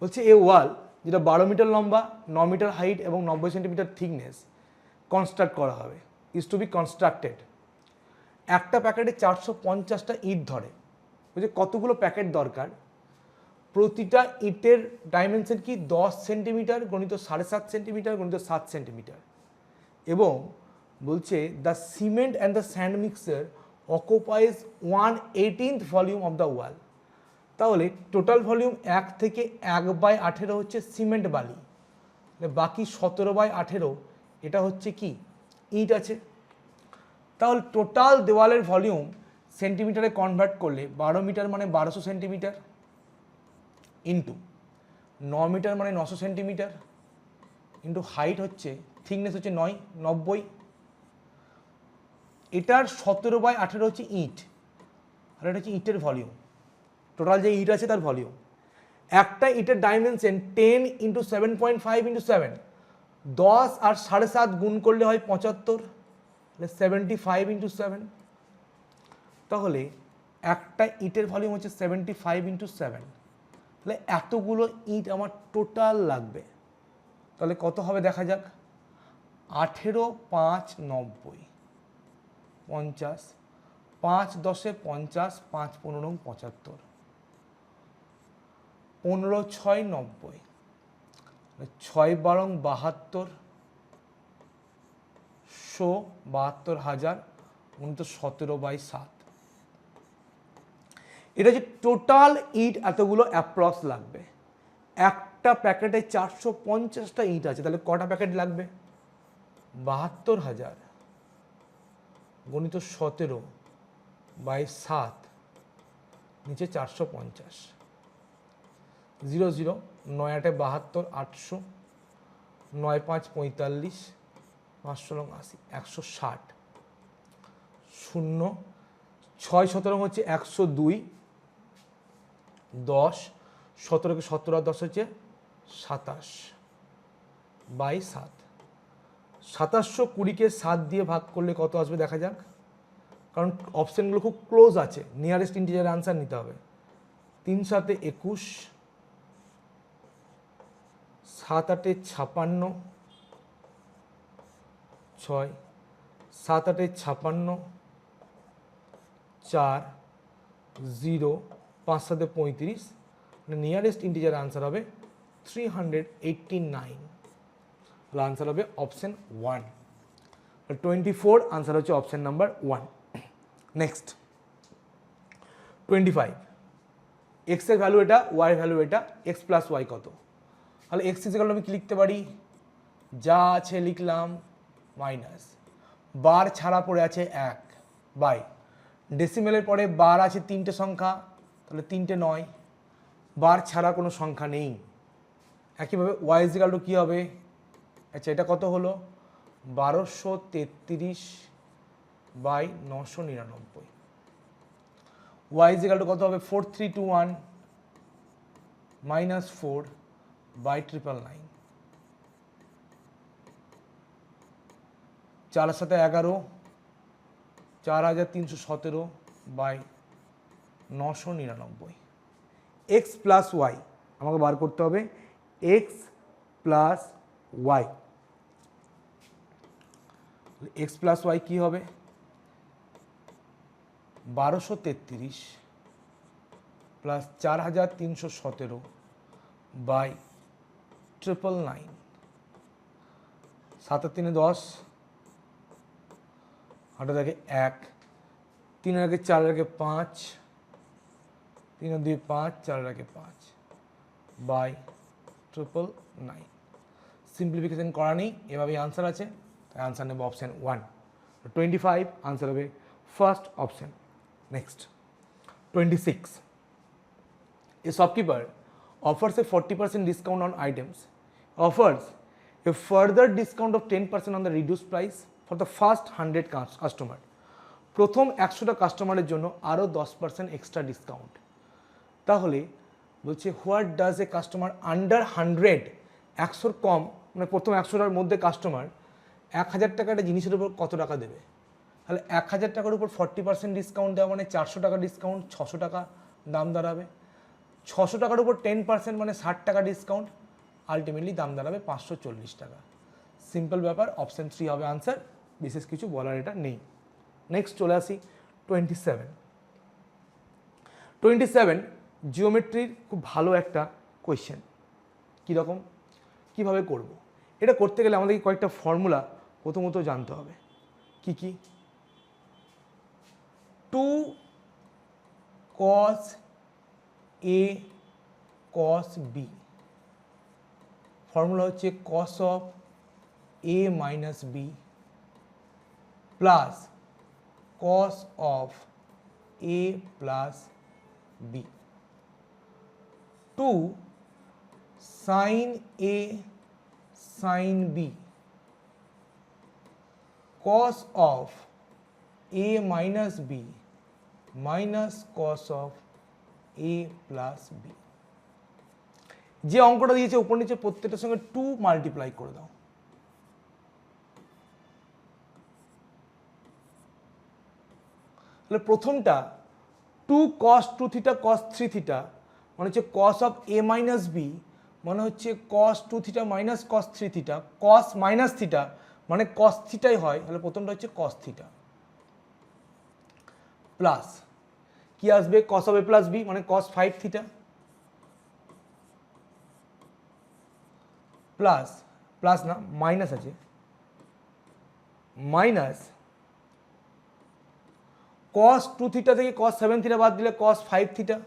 বলছে এ ওয়াল যেটা 12 মিটার লম্বা, 9 মিটার হাইট এবং 90 সেন্টিমিটার থিকনেস কনস্ট্রাক্ট করা হবে, ইজ টু বি কনস্ট্রাক্টেড। একটা প্যাকেটে 450টা ইট ধরে। বলছে কতগুলো প্যাকেট দরকার? প্রতিটা ইটের ডাইমেনশন কি? 10 সেন্টিমিটার গণিত 7.5 সেন্টিমিটার গণিত 7 সেন্টিমিটার। এবং বলছে the cement and the sand mixer occupies 1/18 volume of the wall. তাহলে টোটাল ভলিউম 1 থেকে 1/18 হচ্ছে সিমেন্ট বালি, বাকি 17/18 এটা হচ্ছে কি? ইট আছে। তাহলে টোটাল দেওয়ালের ভলিউম সেন্টিমিটারে কনভার্ট করলে 12 মিটার মানে 1200 সেন্টিমিটার ইন্টু 9 মিটার মানে 900 সেন্টিমিটার ইন্টু হাইট হচ্ছে, থিকনেস হচ্ছে 90। এটার 17/18 হচ্ছে ইট, আর এটা হচ্ছে ইটের ভলিউম। টোটাল যে ইট আছে তার ভলিউম। একটা ইটের ডাইমেনশন 10 ইন্টু 7.5 ইন্টু 7, 10 আর 7.5 গুণ করলে হয় 75, 75 ইন্টু 7। তাহলে একটা ইটের ভলিউম হচ্ছে 75 ইন্টু 7। তাহলে এতগুলো ইট আমার টোটাল লাগবে। তাহলে কত হবে দেখা যাক। 18 5 90, 50, 5 10 50, 5 15 75, 15 6 90, 6 12 72, 72,000 গুণিত 17/7। এটা যে টোটাল ইট এতগুলো অ্যাপ্রক্স লাগবে। একটা প্যাকেটে 450টা ইট আছে, তাহলে কটা প্যাকেট লাগবে? 72,000 গণিত 17/7 নিচে 450, 0 0 9 8 72, 800, 9 5 45, 500 80, 160, 0 6 17 হচ্ছে 102, 10 17 কে 17 আর 10 হচ্ছে 27/7। 2720 কে 7 দিয়ে ভাগ করলে কত আসবে দেখা যাক, কারণ অপশনগুলো খুব ক্লোজ আছে, নিয়ারেস্ট ইন্টিজার আনসার নিতে হবে। 3 7 21, 7 8 56, 6 7 8 56, 4 0 5 7 35, নিয়ারেস্ট ইন্টিজার আনসার হবে 389। আনসার হবে অপশন 1। 24 আনসার হচ্ছে অপশন নাম্বার 1। নেক্সট 25, এক্স এর ভ্যালু এটা, ওয়াই এর ভ্যালু এটা, এক্স প্লাস ওয়াই কত? তাহলে এক্স ইজ ইকুয়াল টু আমি কি লিখতে পারি? যা আছে লিখলাম মাইনাস বার ছাড়া পড়ে আছে 1 বাই ডেসিমেলের পরে বার আছে 3টে সংখ্যা, তাহলে 3টে 9, বার ছাড়া কোনো সংখ্যা নেই। একইভাবে ওয়াই ইজ ইকুয়াল টু কী হবে? আচ্ছা এটা কত হলো? 1233 by 999। Y is equal to কত হবে? 4321 minus 4 by 999। 4 7 11, 4317 by 999। X plus Y আমাকে বার করতে হবে। X plus Y, X plus Y কী হবে 1233 প্লাস 4317 বাই 999, 7 আর 3 10, 8 থেকে 1, 3 আগে 4 আগে 5, 3 আর 2 5, 4 আগে 5 বাই 999। সিম্পলিফিকেশন করা নেই, এভাবেই আনসার আছে, তাই আনসার নেব অপশান 1, 25 আনসার হবে first option. Next 26, a shopkeeper offers a 40% discount on items, offers a further discount of 10% on the reduced price for the first 100 customer, প্রথম 100টা কাস্টমারের জন্য আরও 10% এক্সট্রা ডিসকাউন্ট। তাহলে বলছে what does a customer under 100, 100 কম, মানে প্রথম 100টার মধ্যে কাস্টমার 1000 টাকার একটা জিনিসের উপর কত টাকা দেবে? তাহলে 1000 টাকার উপর 40% ডিসকাউন্ট দেওয়া মানে 400 টাকা ডিসকাউন্ট, 600 টাকা দাম দাঁড়াবে। 600 টাকার উপর 10% মানে 60 টাকা ডিসকাউন্ট, আলটিমেটলি দাম দাঁড়াবে 540 টাকা। সিম্পল ব্যাপার, অপশান 3 হবে আনসার, বিশেষ কিছু বলার এটা নেই। নেক্সট চলে আসি 27 জিওমেট্রির খুব ভালো একটা কোয়েশ্চেন। কীরকম, কীভাবে করব? এটা করতে গেলে আমাদেরকে কয়েকটা ফর্মুলা প্রথমত জানতে হবে। কি কি? 2 cos a cos b, formula হচ্ছে cos of a minus b plus cos of a plus b, 2 sin a sin b cos of a minus b minus cos of a plus b। যে অঙ্কটা দিয়েছে উপর নিচে প্রত্যেকটার সঙ্গে 2 multiply করে দাও। তাহলে প্রথমটা 2 cos 2 থিটা cos 3 থিটা মানে হচ্ছে cos of a minus b মানে হচ্ছে cos 2 theta minus cos 3 theta, cos minus theta মানে cos থিটাই হয়, তাহলে প্রথমটা হচ্ছে cos থিটা প্লাস কি আসবে cos of a plus b মানে cos 5 থিটা প্লাস, প্লাস না মাইনাস আছে, মাইনাস cos 2 থিটা থেকে cos 7 থিটা বাদ দিলে cos 5 থিটা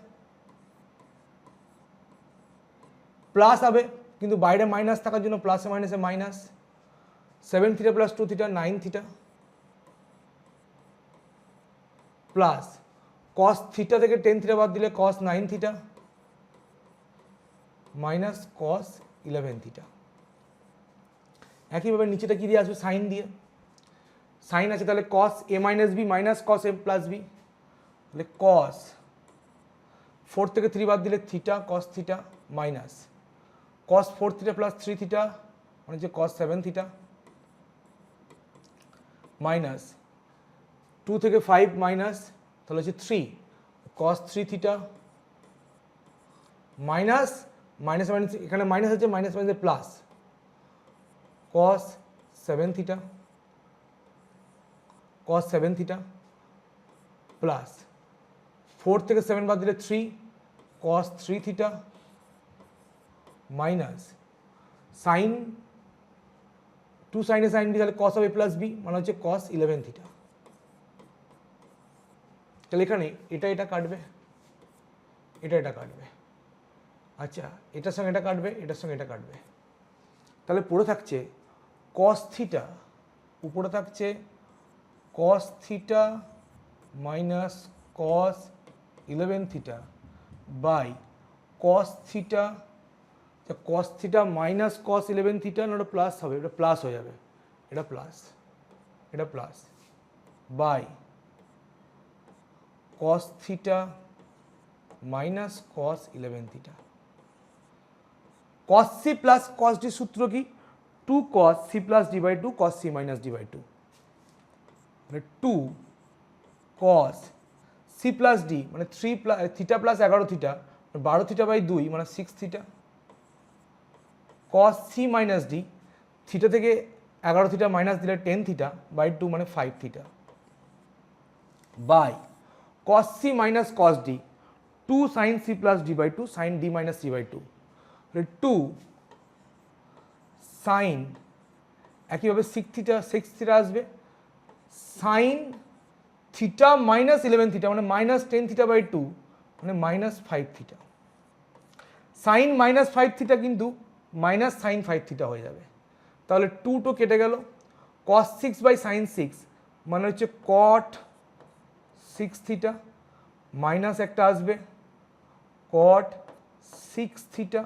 প্লাস হবে, কিন্তু বাইরে মাইনাস থাকার জন্য প্লাসে মাইনাসে minus 7 theta plus 2 theta 9 theta plus cos theta থেকে 10 থিটা বাদ দিলে cos 9 theta minus cos 11 theta. একইভাবে নিচেটা কি দিয়ে আসবে? সাইন দিয়ে, সাইন আছে তাহলে cos a minus b minus cos a plus b, তাহলে cos 4 থেকে 3 বাদ দিলে theta cos theta minus cos 4 theta plus 3 theta মানে হচ্ছে cos 7 থিটা মাইনাস 2 থেকে 5 মাইনাস তাহলে হচ্ছে 3 cos 3 theta minus minus minus এখানে মাইনাস আছে, minus minus plus cos 7 theta cos 7 theta plus 4 থেকে 7 বাদ দিলে 3 cos 3 থিটা মাইনাস সাইন 2 সাইনে সাইন বি তাহলে cos of a plus b মানে হচ্ছে cos 11 থিটা। তাহলে এখানে এটা এটা কাটবে, এটা এটা কাটবে, আচ্ছা এটার সঙ্গে এটা কাটবে, এটার সঙ্গে এটা কাটবে, তাহলে পড়ে থাকছে cos থিটা, উপরে থাকছে cos theta minus cos 11 theta by cos theta, cos theta minus cos 11 theta না ওটা প্লাস হবে, এটা প্লাস হয়ে যাবে, এটা প্লাস, এটা plus by cos theta minus cos 11 theta. cos c plus cos d সূত্র কি? 2 cos c plus d by 2 cos c minus d by 2, মানে 2 cos c প্লাস d মানে 3 theta plus 11 theta 12 theta by 2 মানে 6 theta cos c minus d, theta থেকে 11 theta minus দিলে 10 theta by 2 মানে 5 theta, by cos c minus cos d 2 sin c plus d by 2 sin d minus c by 2, 2 sin একইভাবে 6 theta আসবে sin theta minus 11 theta মানে minus 10 theta by 2 মানে minus 5 theta, sine minus 5 theta কিন্তু minus sine 5 theta হয়ে যাবে, তাহলে 2 তো কেটে গেল, cos 6 বাই সাইন 6 মানে হচ্ছে cot 6 থিটা মাইনাস একটা আসবে cot 6 theta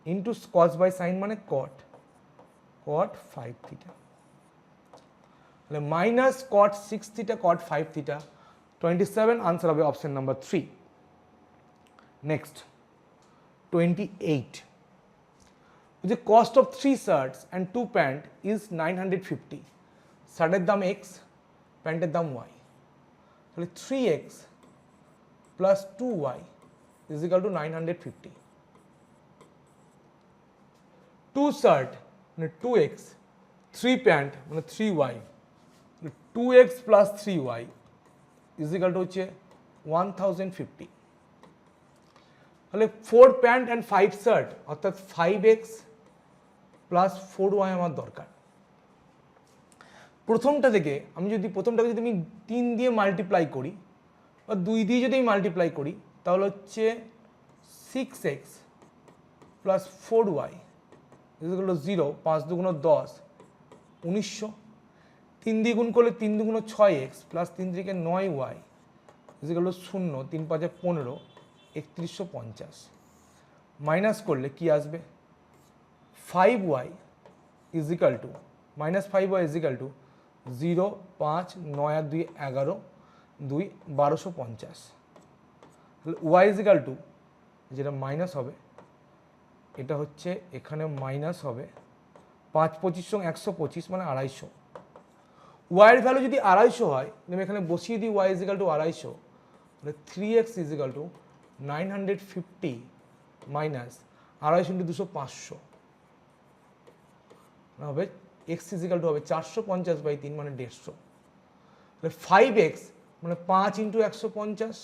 into cos by sine মানে cot 5 থিটা, তাহলে minus cot 6 theta cot 5 theta 27, answer হবে অপশন নাম্বার 3। নেক্সট 28, যে cost of 3 shirts and 2 pant is 950, শার্টের দাম x, প্যান্টের দাম y, তাহলে 3x plus 2y is equal to 950, 2 shirt মানে 2x, 3 প্যান্ট মানে 3y, 2x plus 3y is equal to হচ্ছে 1050, তাহলে 4 প্যান্ট অ্যান্ড 5 শার্ট অর্থাৎ 5x প্লাস 4y আমার দরকার। প্রথমটাকে যদি আমি 3 দিয়ে মাল্টিপ্লাই করি বা 2 দিয়ে যদি আমি মাল্টিপ্লাই করি তাহলে হচ্ছে 6x plus 4y equal to 0, 5 দুগুণ 10, 1900, 3 দিয়ে গুণ করলে 3 দুগুণ 6x প্লাস 3 থেকে 9y ইকুয়াল টু 0, 3 5 15, 3150, মাইনাস করলে কি আসবে 5y is equal two minus 5y is equal to 0, 5, 9 আর 2 11, 2 1250, তাহলে y ইজ ইকাল টু যেটা মাইনাস হবে এটা হচ্ছে এখানে মাইনাস হবে 5 25 125 মানে 250, y এর ভ্যালু যদি 250 হয় আমি এখানে বসিয়ে দিই y ইজ ইকাল টু 250, তাহলে 3x is equal to 950 minus 250 into 200 500 হবে x ইজ ইকাল টু হবে 450 বাই 3 মানে 150, তাহলে 5x মানে 5 ইন্টু 150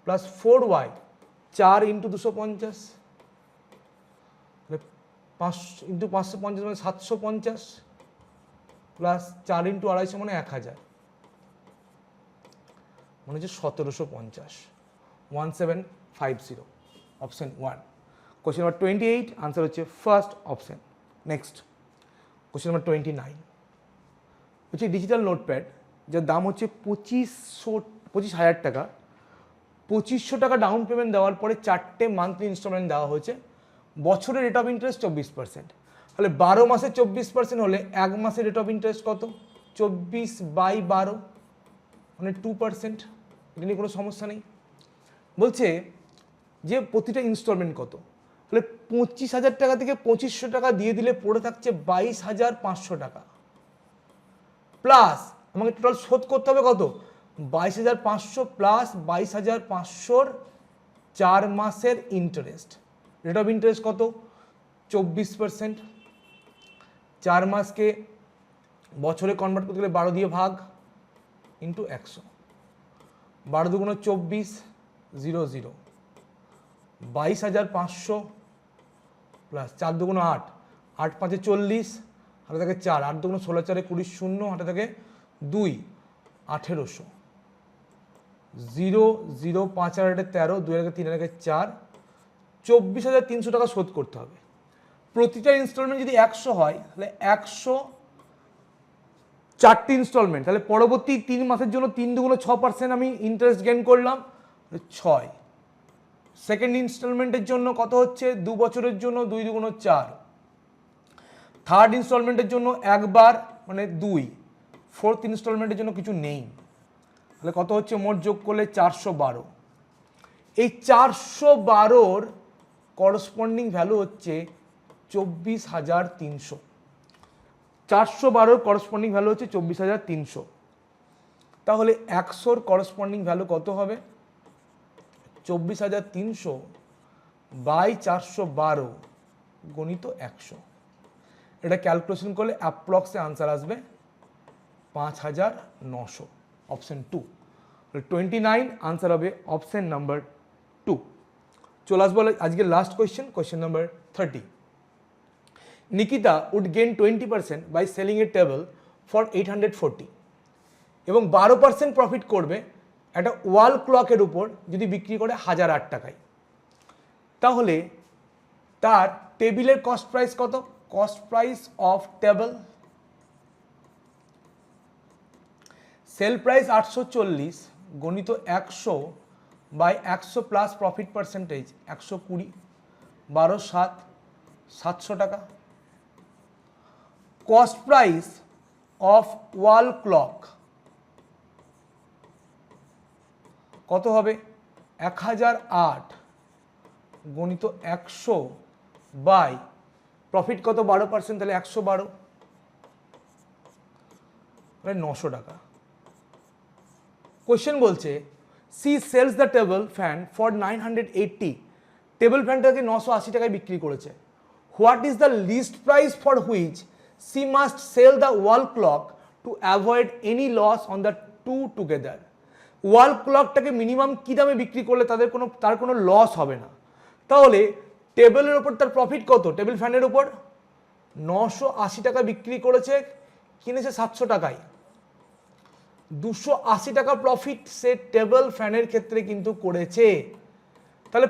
প্লাস 4y 4 ইন্টু 250, তাহলে 5 ইন্টু 550 মানে 750 প্লাস 4 ইন্টু 250 মানে 1000 মানে হচ্ছে 1750, 1750, অপশন 1। কোশ্চেন নাম্বার 28, আনসার হচ্ছে first option. Next question number 29 হচ্ছে ডিজিটাল নোটপ্যাড যার দাম হচ্ছে 25,000 টাকা, 2500 টাকা ডাউন পেমেন্ট দেওয়ার পরে 4টে মান্থলি ইনস্টলমেন্ট দেওয়া হয়েছে, বছরের রেট অফ ইন্টারেস্ট 24%, তাহলে 12 মাসে 24% হলে 1 মাসের রেট অফ ইন্টারেস্ট কত 24/12 মানে 2%, এটা নিয়ে কোনো সমস্যা নেই। বলছে যে প্রতিটা ইনস্টলমেন্ট কত, তাহলে 25,000 টাকা থেকে 2500 টাকা দিয়ে দিলে পড়ে থাকছে 22,500 টাকা, প্লাস আমাকে টোটাল শোধ করতে হবে কত 22,500 প্লাস 22,500 4 মাসের ইন্টারেস্ট, রেট অফ ইন্টারেস্ট কত 24%, 4 মাসকে বছরে কনভার্ট করতে গেলে 12 দিয়ে ভাগ ইন্টু 100, 12 দুগুণ 24, 0 0, 22,500 প্লাস 4 দুগুণ 8, 8 5 40, হাতে থাকে 4, 8 দুগুণ 16, 4 20, 0 হাতে থাকে 2, 1800, 0 0, 5 আর 8 13, 2 আর 3 আর 4, 24,300 টাকা শোধ করতে হবে। প্রতিটা ইনস্টলমেন্ট যদি 100 হয় তাহলে 100 4টি ইনস্টলমেন্ট, তাহলে পরবর্তী 3 মাসের জন্য 3 দুগুণ 6% আমি ইন্টারেস্ট গেইন করলাম 6, সেকেন্ড ইনস্টলমেন্টের জন্য কত হচ্ছে 2 বছরের জন্য 2 দুগুণ 4, থার্ড ইনস্টলমেন্টের জন্য একবার মানে 2, ফোর্থ ইনস্টলমেন্টের জন্য কিছু নেই, তাহলে কত হচ্ছে মোট যোগ করলে 412, এই 412-র করসপন্ডিং ভ্যালু হচ্ছে 24,300, 412-র করসপন্ডিং ভ্যালু হচ্ছে 24,300, তাহলে 100-র করসপন্ডিং ভ্যালু কত হবে 24,300 বাই 412 গণিত 100। এটা ক্যালকুলেশন করলে অ্যাপ্রক্সে আনসার আসবে 5900, অপশন 2। 29 আনসার হবে অপশন নাম্বার 2। চলে আসবো আজকে last question number 30। Nikita would gain 20% by selling a table for 840 এবং 12% প্রফিট করবে একটা ওয়াল ক্লকের উপর যদি বিক্রি করে 1008 টাকায়। তাহলে তার টেবিলের কস্ট প্রাইস কত? Cost price of table, sell price 840 গণিত 100 বাই 100 প্লাস প্রফিট পার্সেন্টেজ 120, 12 7 700 টাকা। Cost price of wall clock কত হবে? 1008 গণিত 100 বাই প্রফিট কত? 12%, তাহলে 112, তাহলে 900 টাকা। কোয়েশ্চেন বলছে C sells the table fan for 980, table ফ্যানটাকে 980 টাকায় বিক্রি করেছে। What is the list price for which C must sell the wall clock to avoid any loss on the two together. Wall ক্লকটাকে মিনিমাম কী দামে বিক্রি করলে তার কোনো লস হবে না? তাহলে টেবিলের ওপর তার প্রফিট কত? টেবিল ফ্যানের উপর 980 টাকা বিক্রি করেছে, কিনেছে 700 টাকায়। 280 টাকা প্রফিট সে টেবিল ফ্যানের ক্ষেত্রে কিন্তু করেছে। তাহলে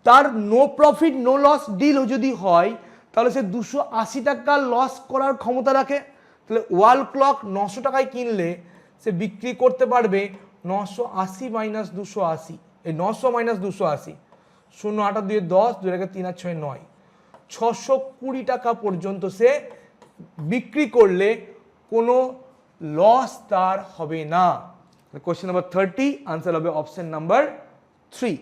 তার no profit no loss deal যদি হয় তাহলে সে 280 টাকা লস করার ক্ষমতা রাখে। তাহলে ওয়াল ক্লক 900 টাকায় কিনলে সে বিক্রি করতে পারবে 980 মাইনাস 280, এই 900 মাইনাস 280, 0 8 2 10, 2 3 আর 6 9, 620 টাকা পর্যন্ত সে বিক্রি করলে কোনো লস তার হবে না। কোয়েশ্চেন নাম্বার 30 আনসার হবে অপশন নাম্বার 3।